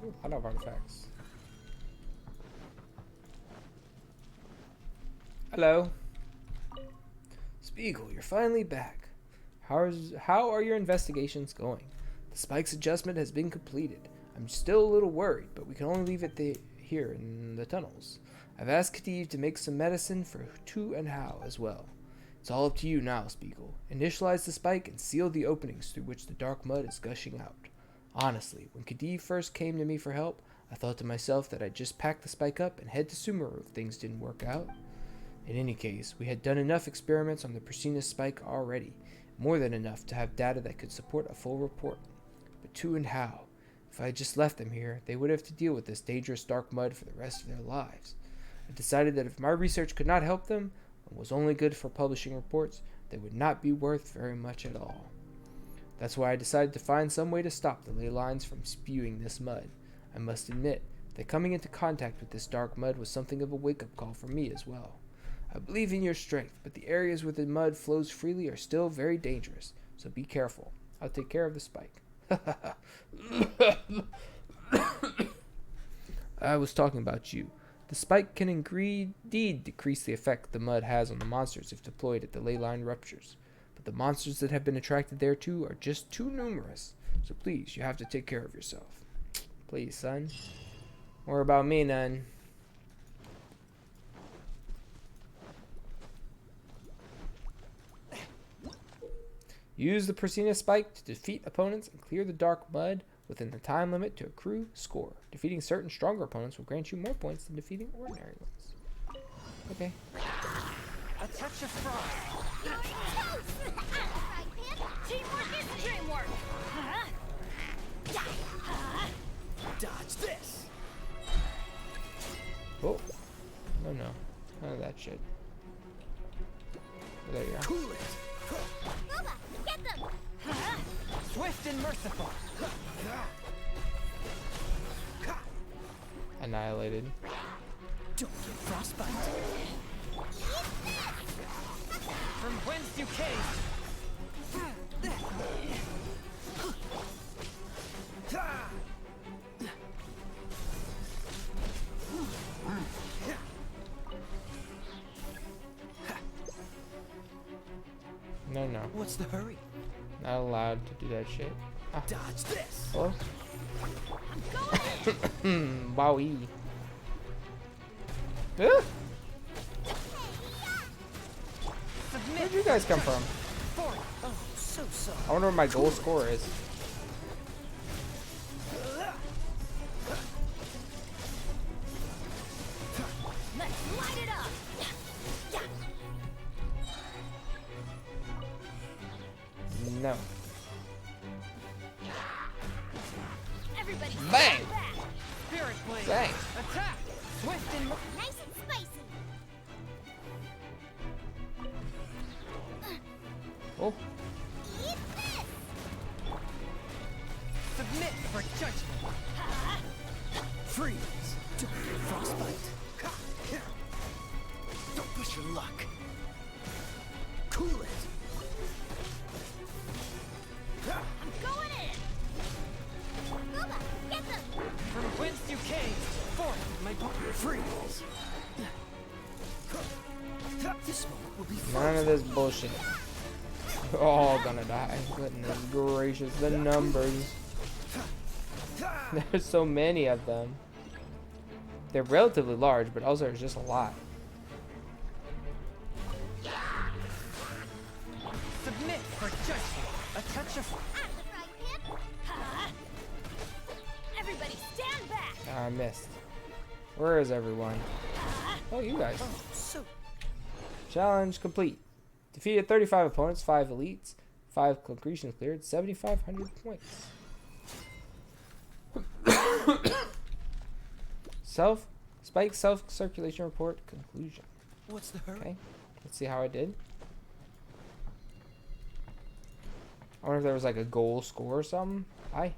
Ooh, a lot of artifacts. Hello. Spiegel, you're finally back. How are your investigations going? The spike's adjustment has been completed. I'm still a little worried, but we can only leave it here in the tunnels. I've asked Khedive to make some medicine for Tu and Hao as well. It's all up to you now, Spiegel. Initialize the spike and seal the openings through which the dark mud is gushing out. Honestly, when Khedive first came to me for help, I thought to myself that I'd just pack the spike up and head to Sumeru if things didn't work out. In any case, we had done enough experiments on the Persina spike already, more than enough to have data that could support a full report. But Tu and Hao, if I had just left them here, they would have to deal with this dangerous dark mud for the rest of their lives. I decided that if my research could not help them, and was only good for publishing reports, they would not be worth very much at all. That's why I decided to find some way to stop the ley lines from spewing this mud. I must admit that coming into contact with this dark mud was something of a wake-up call for me as well. I believe in your strength, but the areas where the mud flows freely are still very dangerous, so be careful. I'll take care of the spike. I was talking about you. The spike can indeed decrease the effect the mud has on the monsters if deployed at the ley line ruptures. But the monsters that have been attracted thereto are just too numerous, so please, you have to take care of yourself. Please, son. More about me, none. Use the Persina spike to defeat opponents and clear the dark mud within the time limit to accrue score. Defeating certain stronger opponents will grant you more points than defeating ordinary ones. Okay. A touch of frost. Teamwork is dreamwork. Dodge this. Oh. No, no. None of that shit. Oh, there you are. Cool it. Boba, get them. Swift and merciful. Annihilated. Don't get frostbite. From whence you came. No, no. What's the hurry? Not allowed to do that shit. Ah. Dodge this. Hello? Wowie. Ah, Submit. where'd you guys come from? Forward. Oh, so sorry. I wonder what my goal score is. Let's light it up. No. Everybody Bang! stand back. Spirit blade. Bang! Attack. Swift and Nice and spicy. Oh, Eat this. submit for judgment. Freeze. Don't get frostbite. Don't push your luck. Cool it. I'm going in. Boba, get them. From whence you came. Forth, my partner. Freeze. This moment will be fun. none of this bullshit. We're all gonna die. Goodness gracious, the numbers. There's so many of them. They're relatively large, but also there's just a lot. Submit for judgment. A touch of... Out of the frying pan. Everybody stand back. Ah, I missed. Where is everyone? Oh, you guys. Oh, so... Challenge complete. Defeated 35 opponents, 5 elites, 5 concretions cleared, 7,500 points. Spike self-circulation report conclusion. What's the hurry? Okay, let's see how I did. I wonder if there was like a goal score or something. Hi.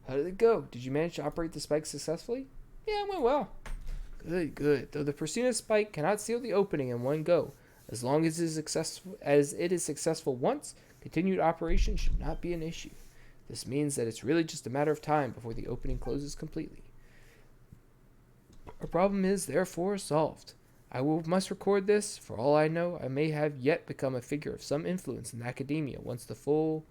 How did it go? Did you manage to operate the spike successfully? Yeah, it went well. Good, good. Though the Persona spike cannot seal the opening in one go, as long as it is successful once, continued operation should not be an issue. This means that it's really just a matter of time before the opening closes completely. Our problem is therefore solved. Must record this. For all I know, I may have yet become a figure of some influence in academia once the full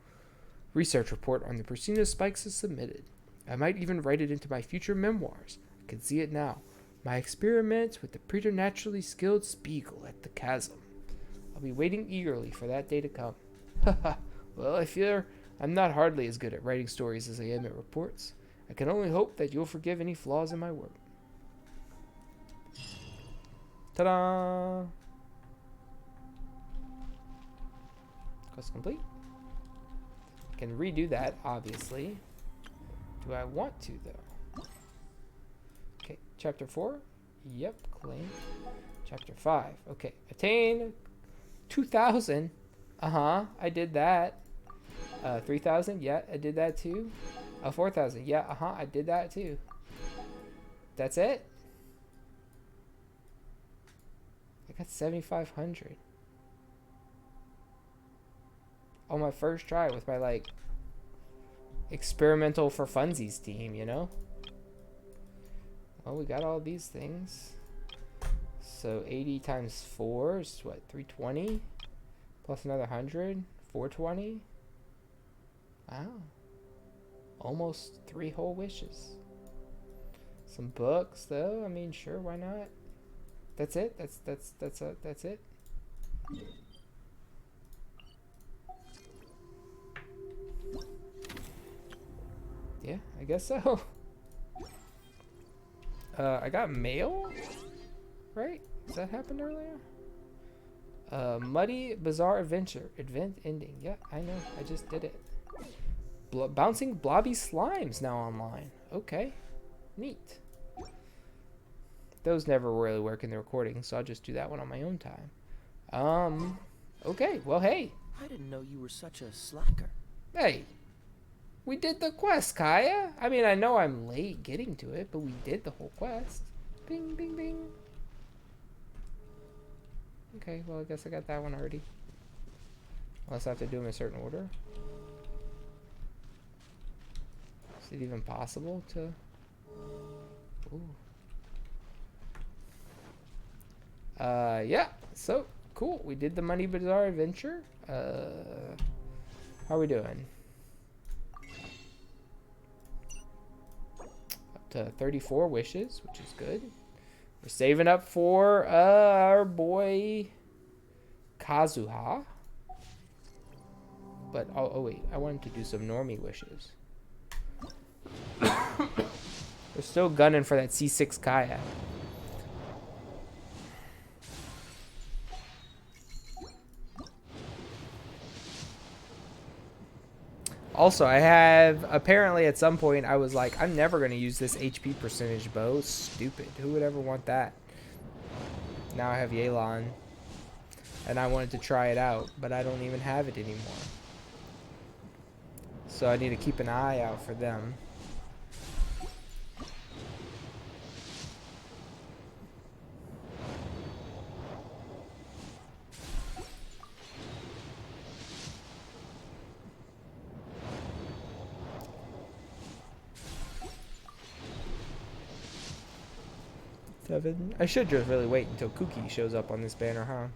research report on the Persona spikes is submitted. I might even write it into my future memoirs. I can see it now. My experiments with the preternaturally skilled Spiegel at the Chasm. I'll be waiting eagerly for that day to come. Haha. Well, I fear I'm not hardly as good at writing stories as I am at reports. I can only hope that you'll forgive any flaws in my work. Ta-da! Quest complete. I can redo that, obviously. Do I want to, though? Okay, chapter 4. Yep, claim. Chapter 5. Okay, attain 2,000. Uh-huh, I did that. 3,000. Yeah, I did that too. 4,000. Yeah, uh-huh, I did that too. That's it? I got 7,500. On my first try with my, like, experimental for funsies team, you know? Well, we got all these things. So 80 times 4 is what, 320? Plus another 100, 420. Wow. Almost 3 whole wishes. Some books though, I mean, sure, why not? That's it? That's it? Yeah, I guess so. I got mail? Right? Does that happen earlier? Muddy Bizarre Adventure. Event ending. Yeah, I know. I just did it. Bouncing blobby slimes now online. Okay. Neat. Those never really work in the recording, so I'll just do that one on my own time. Okay. Well, hey. I didn't know you were such a slacker. Hey. We did the quest, Kaya. I mean, I know I'm late getting to it, but we did the whole quest. Bing, bing, bing. Okay, well, I guess I got that one already. Unless I have to do them in a certain order. Is it even possible to... Ooh. Yeah, so, cool. We did the Money Bazaar adventure. How are we doing? Up to 34 wishes, which is good. We're saving up for our boy Kazuha. But, oh wait, I wanted to do some normie wishes. We're still gunning for that C6 Kaya. Also, I have, apparently at some point, I was like, I'm never going to use this HP percentage bow. Stupid. Who would ever want that? Now I have Yelan. And I wanted to try it out, but I don't even have it anymore. So I need to keep an eye out for them. I should just really wait until Kuki shows up on this banner, huh?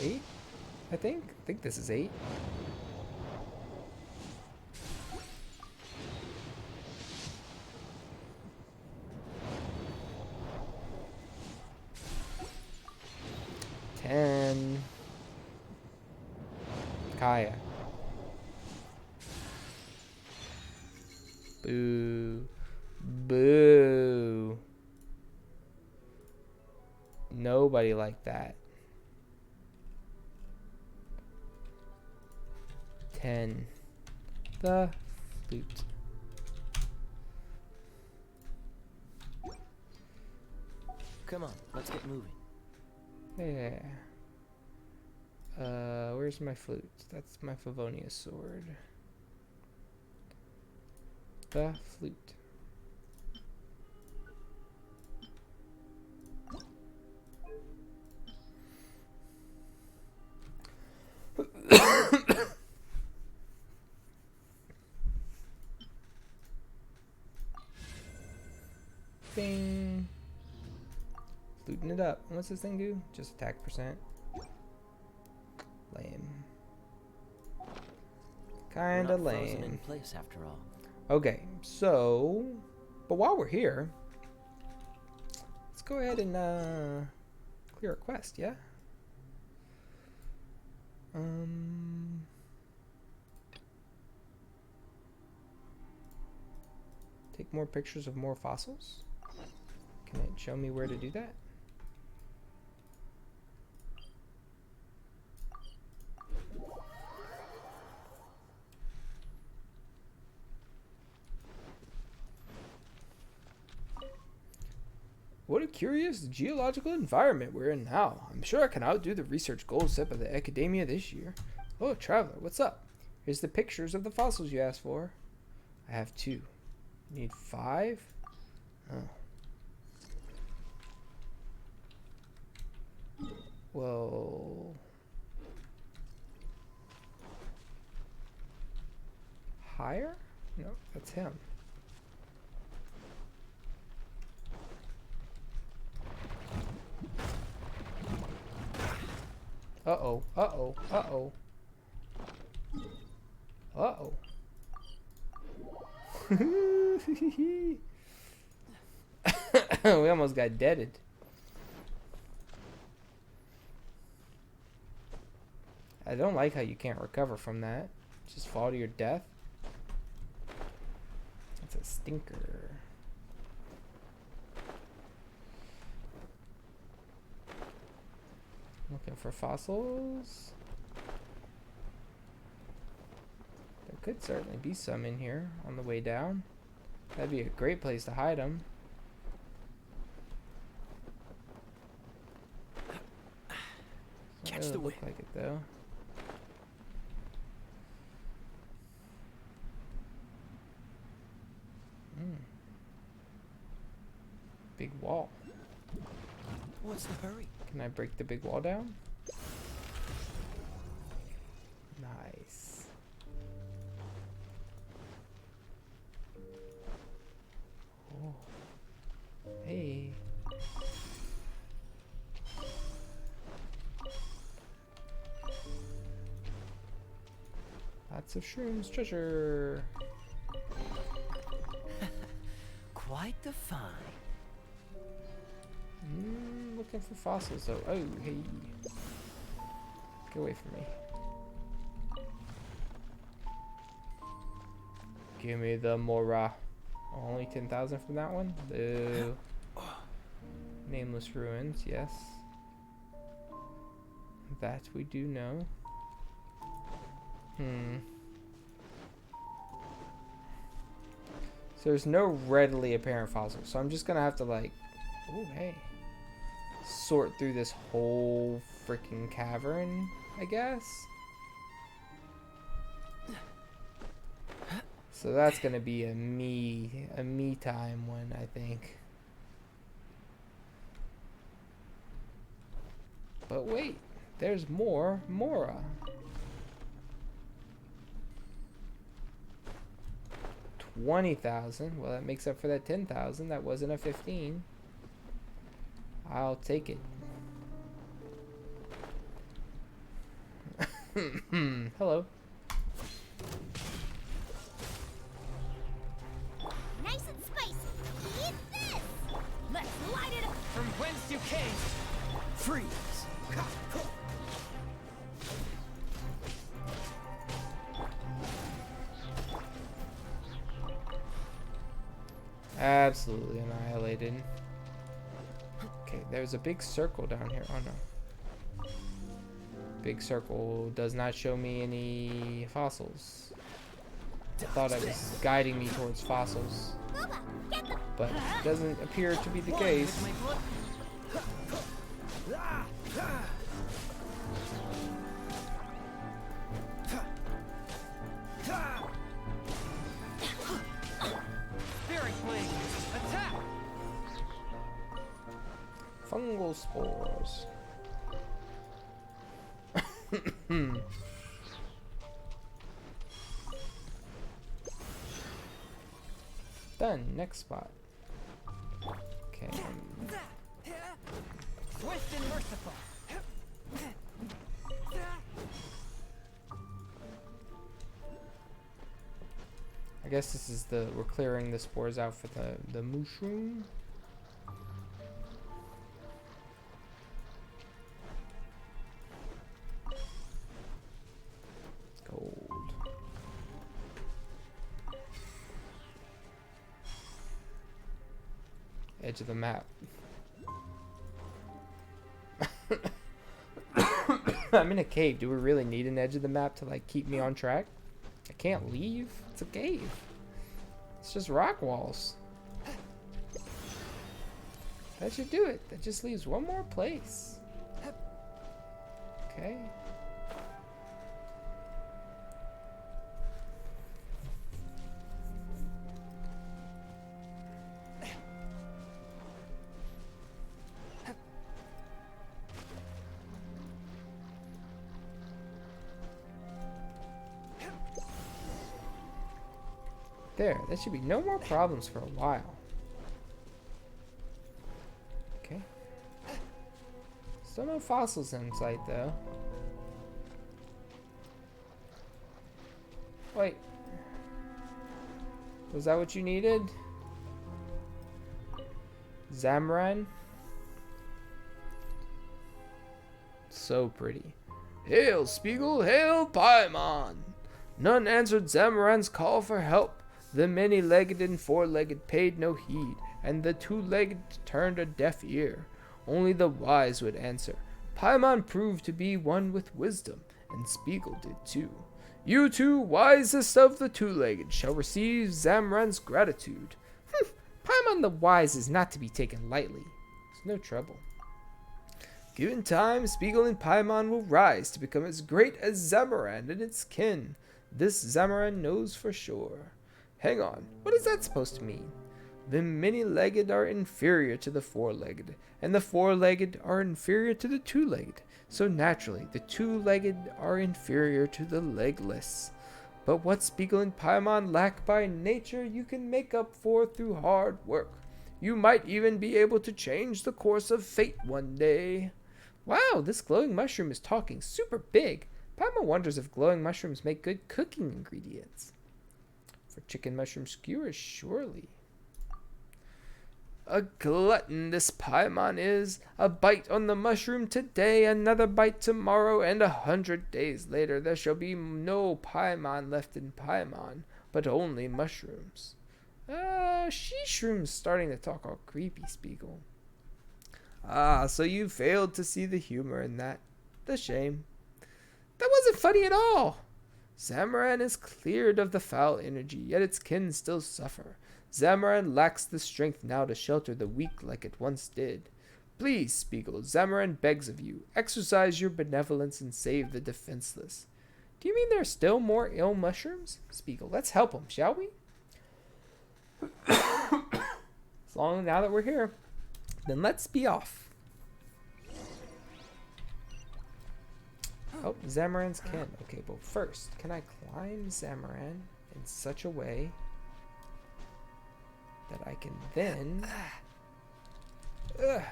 8? I think this is 8. Kaya. Boo. Boo. Nobody like that. 10. The flute. Come on, let's get moving. Yeah. Where's my flute? That's my Favonius sword. The flute. Bing. Fluting it up. What's this thing do? Just attack percent. Lame. Kinda We're not frozen in lame. place after all. Okay, so, but while we're here, let's go ahead and clear a quest, yeah? Take more pictures of more fossils? Can it show me where to do that? What a curious geological environment we're in now. I'm sure I can outdo the research goals set by the academia this year. Oh, traveler, what's up? Here's the pictures of the fossils you asked for. I have 2. You need 5? Oh. Well... higher? No, that's him. Uh-oh, uh-oh, uh-oh. Uh-oh. We almost got deaded. I don't like how you can't recover from that. Just fall to your death. That's a stinker. Looking for fossils. There could certainly be some in here on the way down. That'd be a great place to hide them. Catch the Look wind. like it though. Big wall. What's the hurry? Can I break the big wall down? Nice. Oh. Hey. Lots of shrooms treasure. Quite the find. Looking for fossils though. Oh, hey. Get away from me. Give me the Mora. Only 10,000 from that one? Boo. Nameless ruins, yes. That we do know. So there's no readily apparent fossils. So I'm just gonna have to like, oh hey, sort through this whole freaking cavern, I guess. So that's gonna be a me time one, I think. But wait, there's more Mora. $20,000. Well, that makes up for that 10,000. That wasn't a 15. I'll take it. Hello. Nice and spicy. Eat this. Let's light it up. From whence you came, freeze. Absolutely annihilated. Okay, there's a big circle down here. Oh no. Big circle does not show me any fossils. I thought it was guiding me towards fossils. Booba, get them. But it doesn't appear to be the One case. with my blood. Fungal spores. Done. Next spot. Okay. Swift and merciful. I guess this is we're clearing the spores out for the mushroom. Gold. Edge of the map. I'm in a cave. Do we really need an edge of the map to like keep me on track? I can't leave. It's a cave. It's just rock walls. That should do it. That just leaves one more place. Okay. There, that should be no more problems for a while. Okay. Still no fossils in sight though. Wait. Was that what you needed? Zamaran? So pretty. Hail, Spiegel! Hail, Paimon! None answered Zamaran's call for help. The many-legged and four-legged paid no heed, and the two-legged turned a deaf ear. Only the wise would answer. Paimon proved to be one with wisdom, and Spiegel did too. You two, wisest of the two-legged, shall receive Zamaran's gratitude. Paimon the wise is not to be taken lightly. It's no trouble. Given time, Spiegel and Paimon will rise to become as great as Zamaran and its kin. This Zamaran knows for sure. Hang on, what is that supposed to mean? The many-legged are inferior to the four-legged, and the four-legged are inferior to the two-legged. So naturally, the two-legged are inferior to the legless. But what Spiegel and Paimon lack by nature, you can make up for through hard work. You might even be able to change the course of fate one day. Wow, this glowing mushroom is talking super big. Paimon wonders if glowing mushrooms make good cooking ingredients. For chicken mushroom skewers, surely. A glutton this Paimon is. A bite on the mushroom today, another bite tomorrow, and 100 days later there shall be no Paimon left in Paimon, but only mushrooms. She-shroom's starting to talk all creepy, Spiegel. Ah, so you failed to see the humor in that. The shame. That wasn't funny at all. Zamaran is cleared of the foul energy, yet its kin still suffer. Zamaran lacks the strength now to shelter the weak like it once did. Please, Spiegel, Zamaran begs of you, exercise your benevolence and save the defenseless. Do you mean there are still more ill mushrooms? Spiegel, let's help them, shall we? As long now that we're here, then let's be off. Oh, Zamaran's kin. Okay, but first, can I climb Zamaran in such a way that I can then... Okay.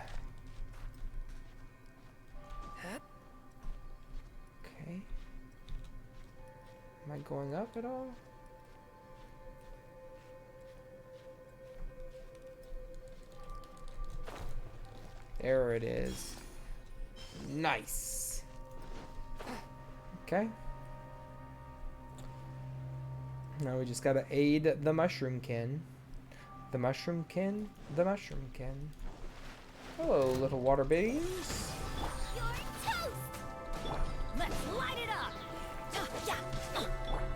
Am I going up at all? There it is. Nice. Okay. Now we just gotta aid the mushroom kin. The mushroom kin? The mushroom kin. Hello, little water beans. You're toast! Let's light it up!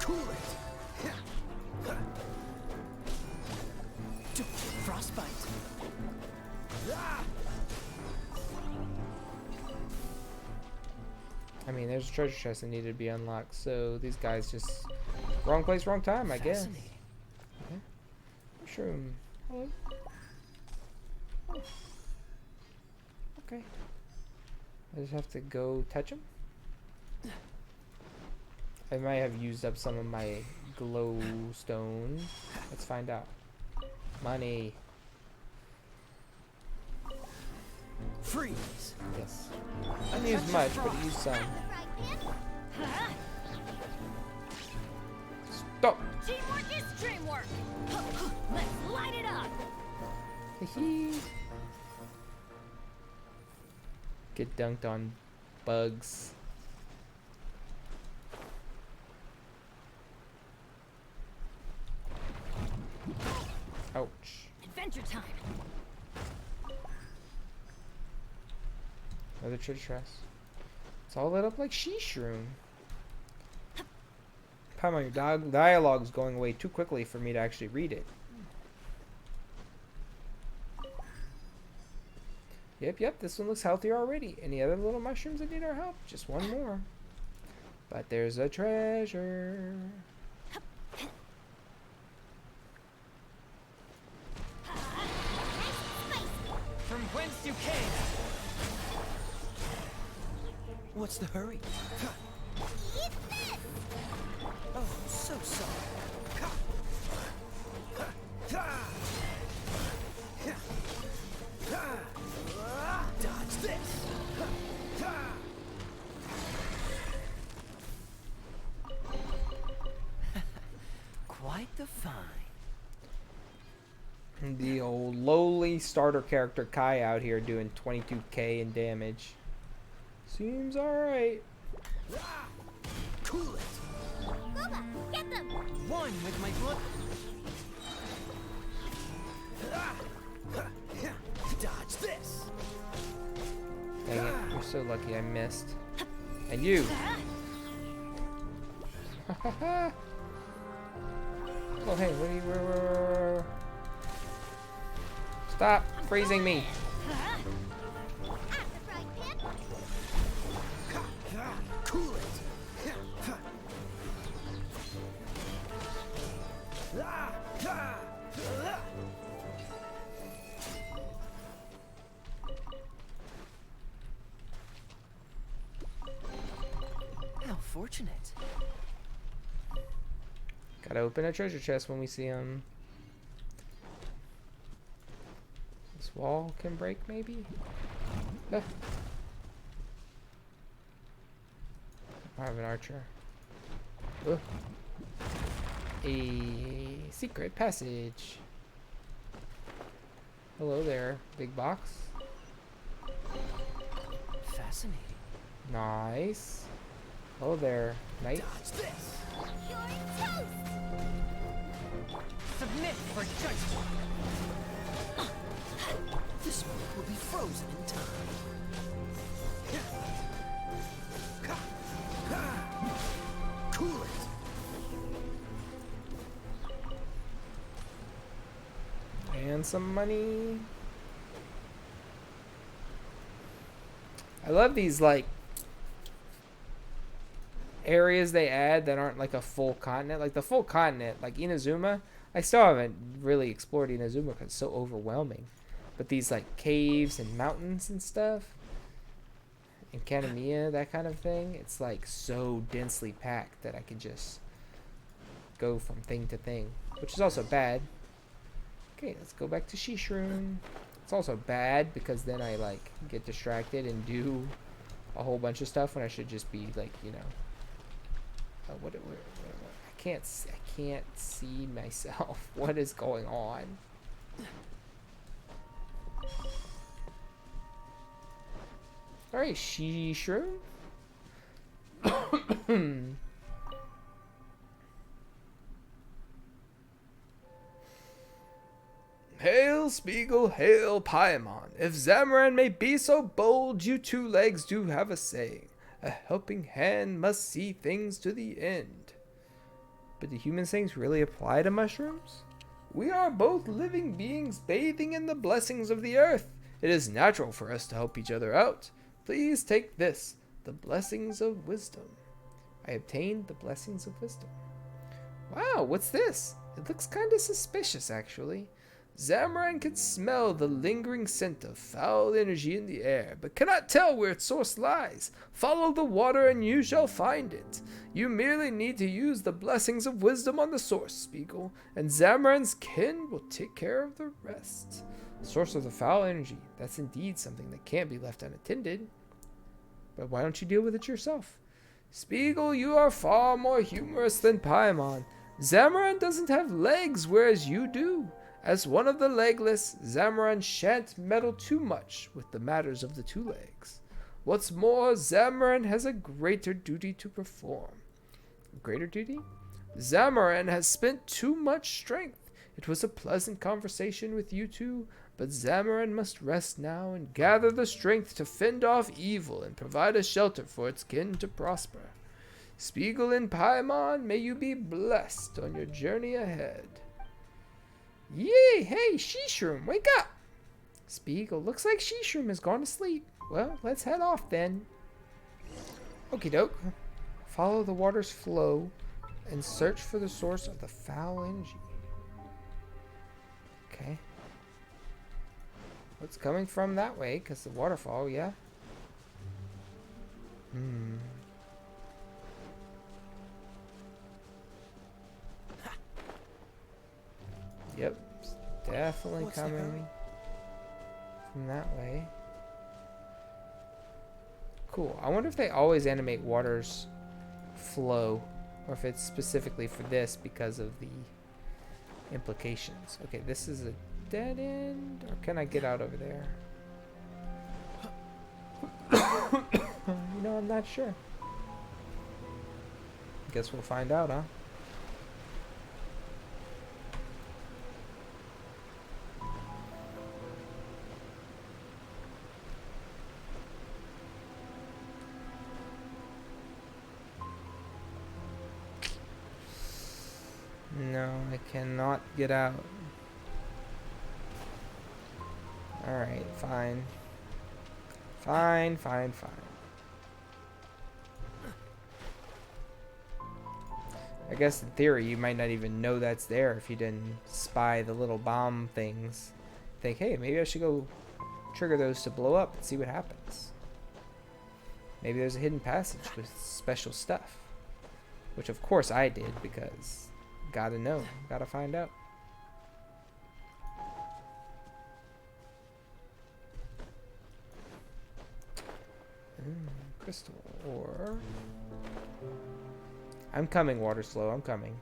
Cool it. Frostbite. I mean, there's a treasure chest that needed to be unlocked, so these guys just... Wrong place, wrong time, I guess. Okay. Mushroom. Hello. Oh. Okay. I just have to go touch him. I might have used up some of my glowstone. Let's find out. Money. Freeze. Yes. I didn't use much, but use some. Stop! Teamwork is dreamwork. Let's light it up. Hee. Get dunked on bugs. Ouch. Adventure time. Another treasure chest. It's all lit up like shroom. Paimon, your dialogue's going away too quickly for me to actually read it. Yep, this one looks healthier already. Any other little mushrooms that need our help? Just one more. But there's a treasure. From whence you came. What's the hurry? Eat this. Oh, so sorry. Dodge this. Quite the find. The old lowly starter character Kai out here doing 22k in damage. Seems alright. Cool it. Boba, get them. One with my blood. Dodge this. Dang it, you're so lucky I missed. And you! Oh hey, what are you, where? Stop freezing me! At the frying pan. Cool it. How fortunate. Gotta open a treasure chest when we see him. This wall can break, maybe? Ah. I have an archer. Ugh. A secret passage. Hello there, big box. Fascinating. Nice. Hello there, knight. Dodge this. You're toast. Submit for judgment. This one will be frozen in time. Cool it. And some money. I love these like areas they add that aren't like a full continent. Like the full continent, like Inazuma. I still haven't really explored Inazuma because it's so overwhelming. But these like caves and mountains and stuff, and Kanemiya, that kind of thing, it's like so densely packed that I can just go from thing to thing, which is also bad. Okay, let's go back to Shishroom. It's also bad because then I like get distracted and do a whole bunch of stuff when I should just be like, you know, what I can't see myself. What is going on? All right, Shishroom. Hail, Spiegel, hail, Paimon. If Zamaran may be so bold, you two legs do have a saying. A helping hand must see things to the end. But do human sayings really apply to mushrooms? We are both living beings bathing in the blessings of the earth. It is natural for us to help each other out. Please take this, the blessings of wisdom. I obtained the blessings of wisdom. Wow, what's this? It looks kind of suspicious, actually. Zamaran can smell the lingering scent of foul energy in the air, but cannot tell where its source lies. Follow the water and you shall find it. You merely need to use the blessings of wisdom on the source, Spiegel, and Zamaran's kin will take care of the rest. Source of the foul energy. That's indeed something that can't be left unattended. But why don't you deal with it yourself? Spiegel, you are far more humorous than Paimon. Zamaran doesn't have legs, whereas you do. As one of the legless, Zamaran shan't meddle too much with the matters of the two legs. What's more, Zamaran has a greater duty to perform. Greater duty? Zamaran has spent too much strength. It was a pleasant conversation with you two, but Zamaran must rest now and gather the strength to fend off evil and provide a shelter for its kin to prosper. Spiegel and Paimon, may you be blessed on your journey ahead. Yay! Hey, Shishroom, wake up! Spiegel, looks like Shishroom has gone to sleep. Well, let's head off then. Okie doke. Follow the water's flow and search for the source of the foul energy. Okay. What's coming from that way? Because the waterfall, yeah. Yep, it's definitely coming from that way. Cool. I wonder if they always animate water's flow, or if it's specifically for this because of the implications. Okay, this is a dead end, or can I get out over there? You know, I'm not sure. Guess we'll find out, huh? No, I cannot get out. Alright, fine. Fine. I guess in theory you might not even know that's there if you didn't spy the little bomb things. Think, hey, maybe I should go trigger those to blow up and see what happens. Maybe there's a hidden passage with special stuff. Which of course I did, because gotta know, gotta find out. Crystal ore. I'm coming, water slow, I'm coming.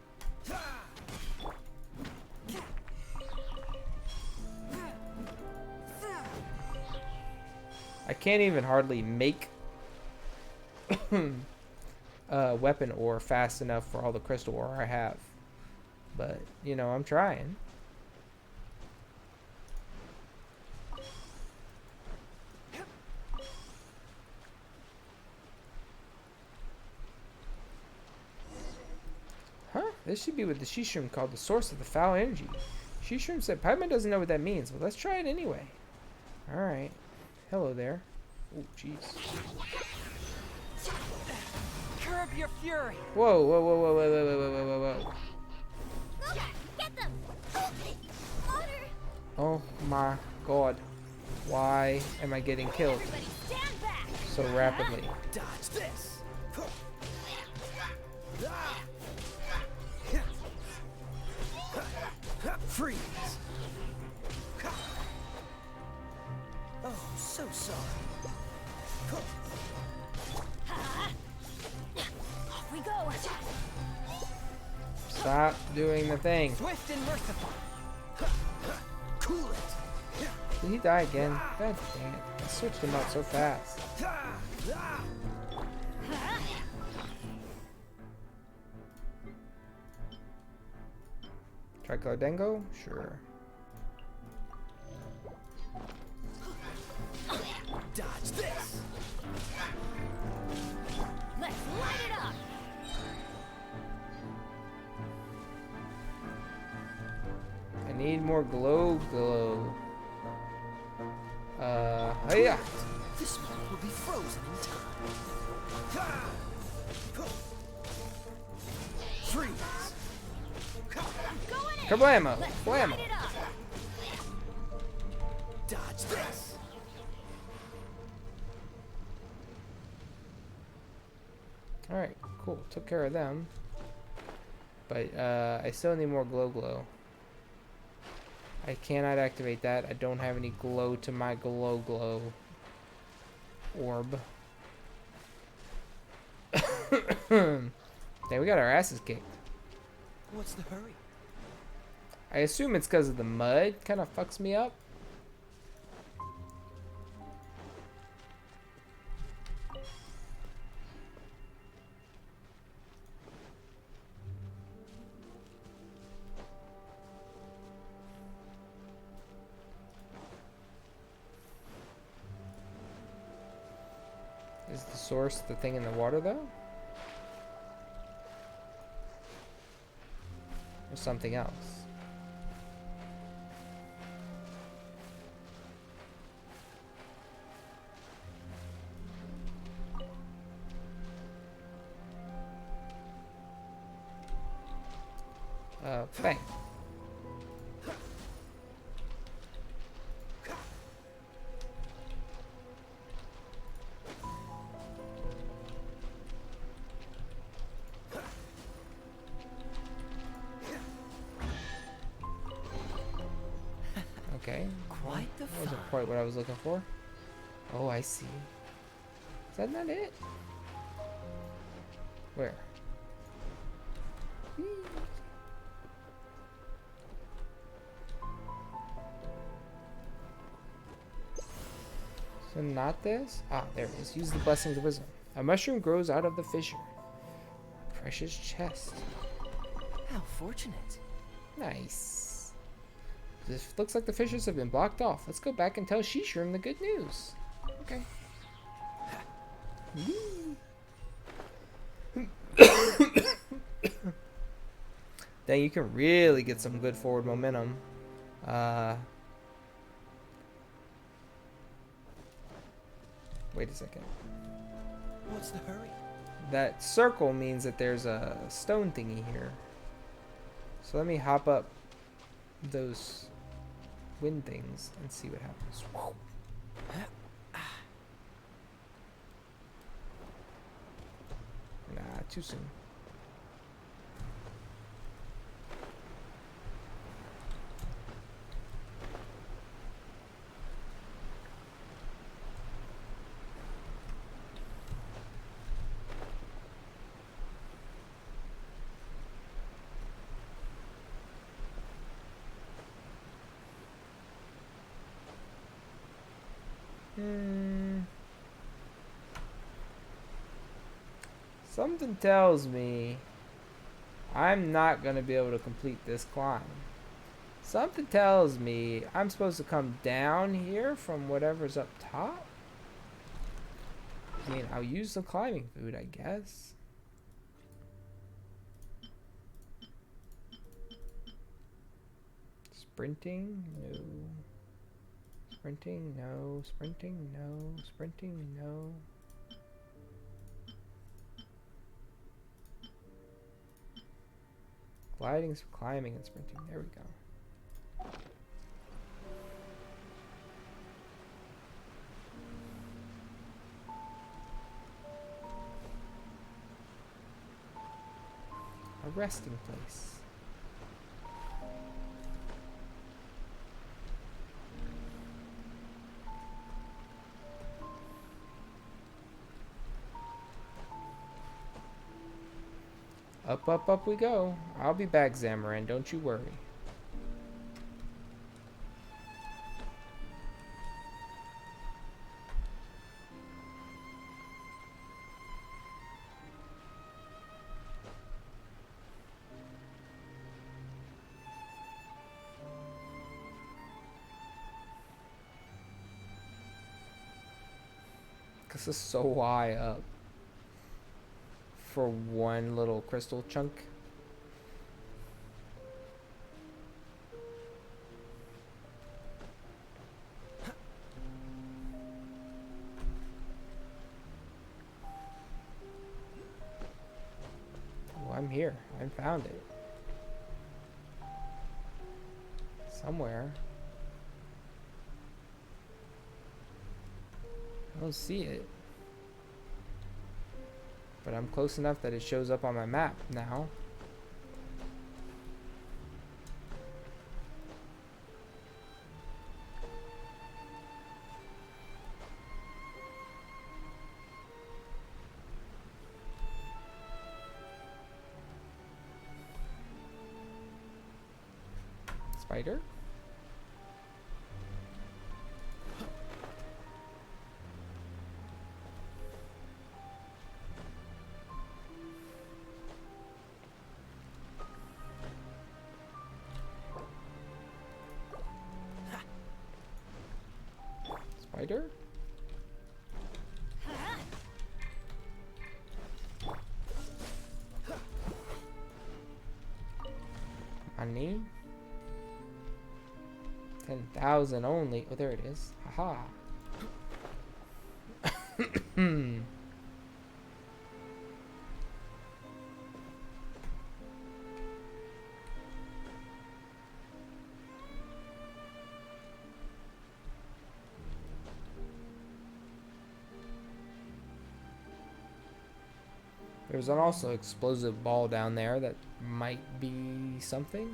I can't even hardly make weapon ore fast enough for all the crystal ore I have. But, you know, I'm trying. Huh? This should be what the Shishroom called the source of the foul energy. Shishroom said Paimon doesn't know what that means, but let's try it anyway. Alright. Hello there. Oh, jeez. Curb your fury. Whoa. Get them! Water! Oh my god. Why am I getting killed Everybody stand back! so rapidly? Dodge this. Freeze. Oh, so sorry. Off we go! Stop doing the thing. Swift and merciful. Cool it. Did he die again? God dang it. I switched him out so fast. Tricolor Dengo? Sure. Dodge this. Let's light it up! I need more glow. Hiya! This one will be frozen in time. Freeze. Going in! Kablamo! Let's Blammo! light it up! Dodge this. Alright, cool. Took care of them. But I still need more glow. I cannot activate that. I don't have any glow to my glow orb. Dang, we got our asses kicked. What's the hurry? I assume it's because of the mud. Kind of fucks me up. Is the source the thing in the water, though? Or something else? Bang. Okay. Quite the That wasn't fun. quite what I was looking for. Oh, I see. Is that not it? Where? Whee! So not this? Ah, there it is. Use the blessings of wisdom. A mushroom grows out of the fissure. Precious chest. How fortunate. Nice. This looks like the fissures have been blocked off. Let's go back and tell Shishroom the good news. Okay. Then you can really get some good forward momentum. Wait a second. What's the hurry? That circle means that there's a stone thingy here. So let me hop up those wind things and see what happens. Whoa. Nah, too soon. Something tells me I'm not going to be able to complete this climb. Something tells me I'm supposed to come down here from whatever's up top. I mean, I'll use the climbing food, I guess. Sprinting? No. Sprinting? No. Sprinting? No. Sprinting? No. Gliding, climbing, and sprinting. There we go. A resting place. Up, up, up we go. I'll be back, Zamarin. Don't you worry. This is so high up for one little crystal chunk. Oh, I'm here. I found it. Somewhere. I don't see it. But I'm close enough that it shows up on my map now. Spider? Spider? Money? 10,000 only. Oh, there it is. Haha. There's an also explosive ball down there that might be something.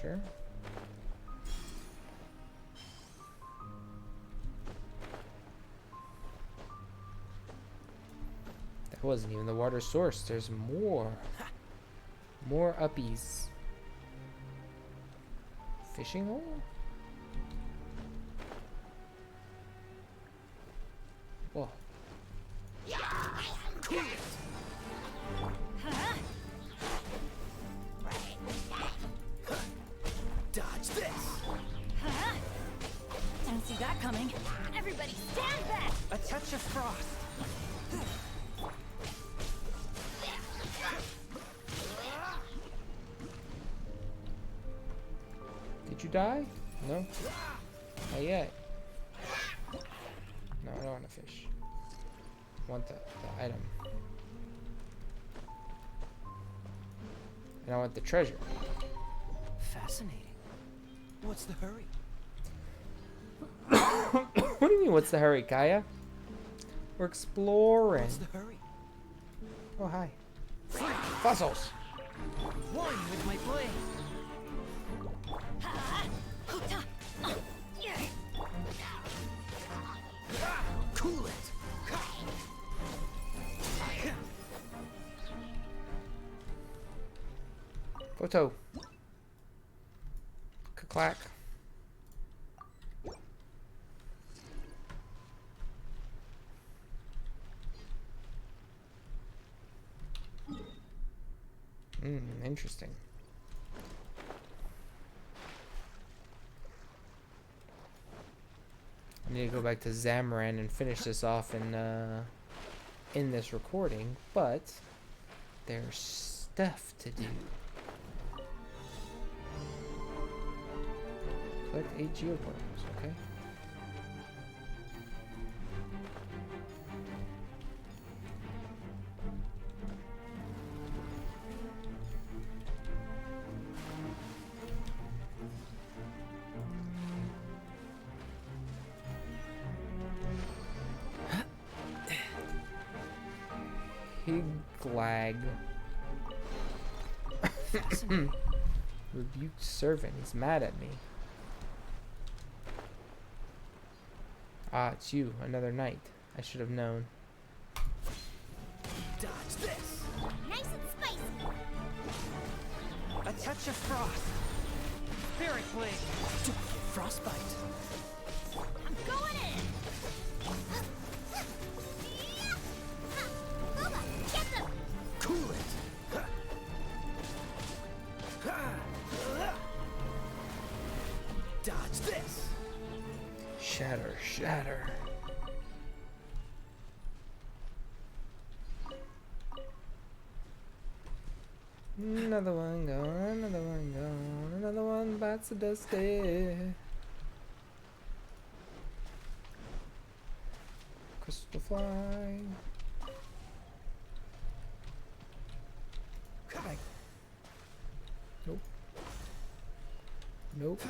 Sure. That wasn't even the water source. There's more. More uppies. Fishing hole? Whoa. Dodge this. Didn't see that coming. Everybody stand back! A touch of frost. Did you die? No? Not yet. No, I don't want to fish. I want the item. And I want the treasure. Fascinating. What's the hurry? What do you mean, what's the hurry, Kaya? We're exploring. What's the hurry? Oh, hi. Fossils! One with my blade. Cool it. Photo. Clack. Interesting. I need to go back to Zamaran and finish this off in this recording, but there's stuff to do. Collect 8 geoportals, okay. Higlag. Rebuked servant. He's mad at me. Ah, it's you. Another knight. I should have known. Dodge this. Nice and spicy. A touch of frost. Spirit blade. Frostbite. I'm going in. Boba, get them. Cool it. Dodge this. Shatter, shatter. Another one gone, another one gone, another one bites the dusty. Crystal fly. Like, nope. Nope.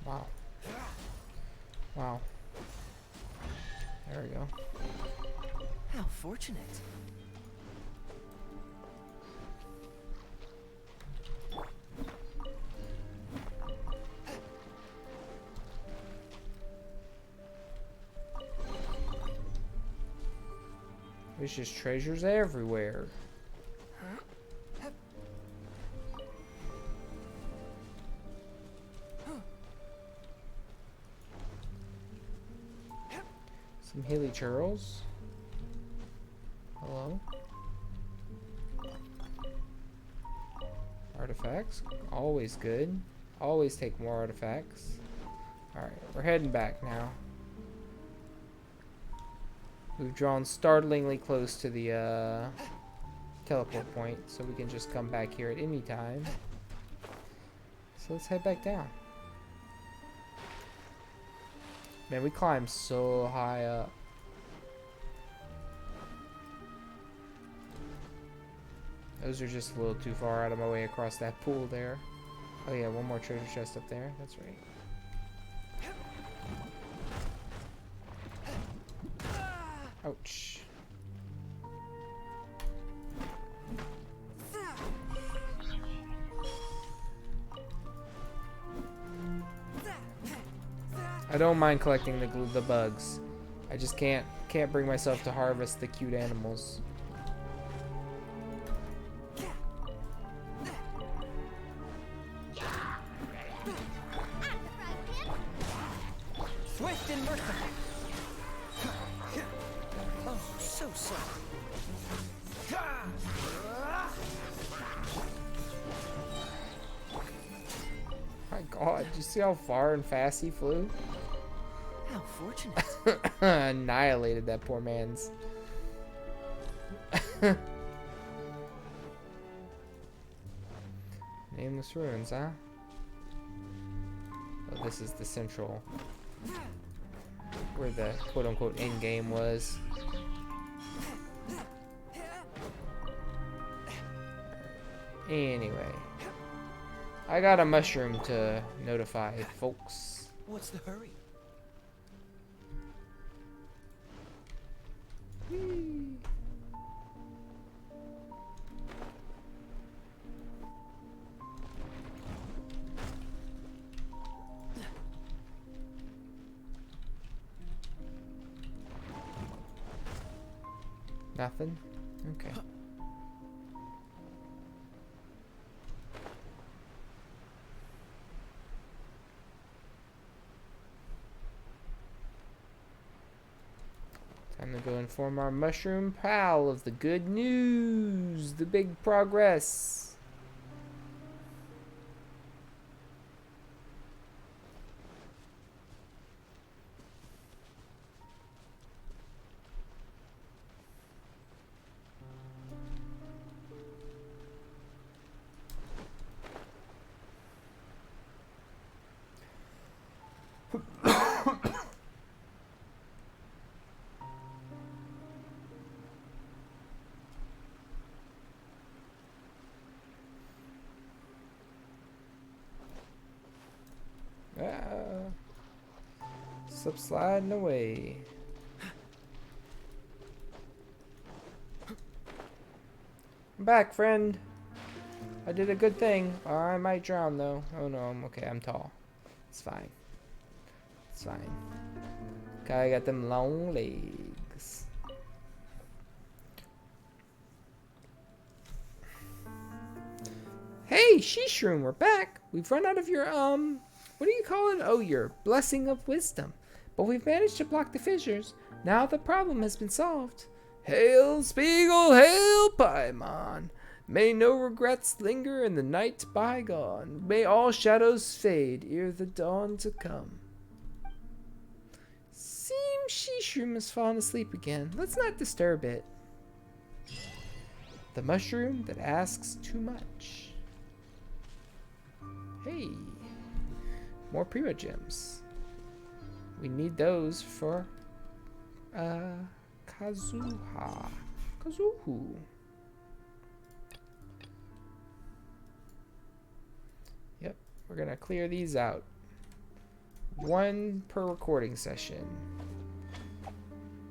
Wow. Wow. There we go. How fortunate. There's just treasures everywhere. Some hilly churls. Hello. Artifacts. Always good. Always take more artifacts. Alright, we're heading back now. We've drawn startlingly close to the teleport point, so we can just come back here at any time. So let's head back down. Man, we climbed so high up. Those are just a little too far out of my way across that pool there. Oh yeah, one more treasure chest up there. That's right. Ouch. I don't mind collecting the bugs. I just can't bring myself to harvest the cute animals. Swift and merciful. Oh, so soft. My God, did you see how far and fast he flew? How fortunate. Annihilated that poor man's. Nameless ruins, huh? Oh, this is the central, where the quote-unquote end game was. Anyway, I got a mushroom to notify folks. What's the hurry? Nothing? Okay. Time to go inform our mushroom pal of the good news, the big progress. Slip sliding away. I'm back, friend. I did a good thing. I might drown though. Oh no, I'm okay. I'm tall. It's fine. It's fine. Okay, I got them long legs. Hey, Shishroom, we're back. We've run out of your what do you call it? Oh, your blessing of wisdom. But we've managed to block the fissures. Now the problem has been solved. Hail, Spiegel, hail, Paimon. May no regrets linger in the night bygone. May all shadows fade ere the dawn to come. Seems Shishroom has fallen asleep again. Let's not disturb it. The mushroom that asks too much. Hey, more Primo Gems. We need those for Kazuhu. Yep, we're gonna clear these out. One per recording session.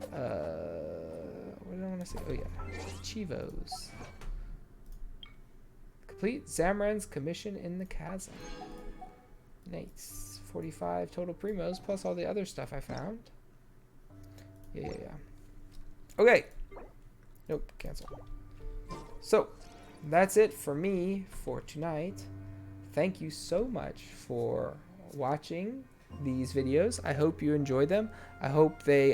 What did I want to say? Oh yeah, Chivos. Complete Zamran's commission in the Chasm. Nice. 45 total primos plus all the other stuff I found. Yeah. Okay. Nope, cancel. So, that's it for me for tonight. Thank you so much for watching these videos. I hope you enjoy them. I hope they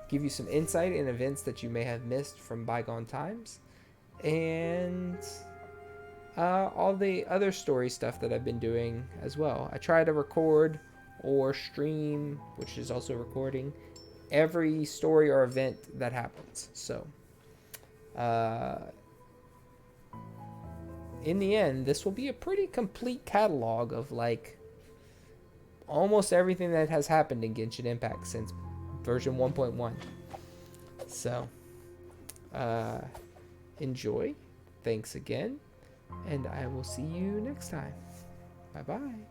give you some insight in events that you may have missed from bygone times. And all the other story stuff that I've been doing as well. I try to record or stream, which is also recording, every story or event that happens. So, in the end, this will be a pretty complete catalog of like almost everything that has happened in Genshin Impact since version 1.1. So, enjoy. Thanks again. And I will see you next time. Bye-bye.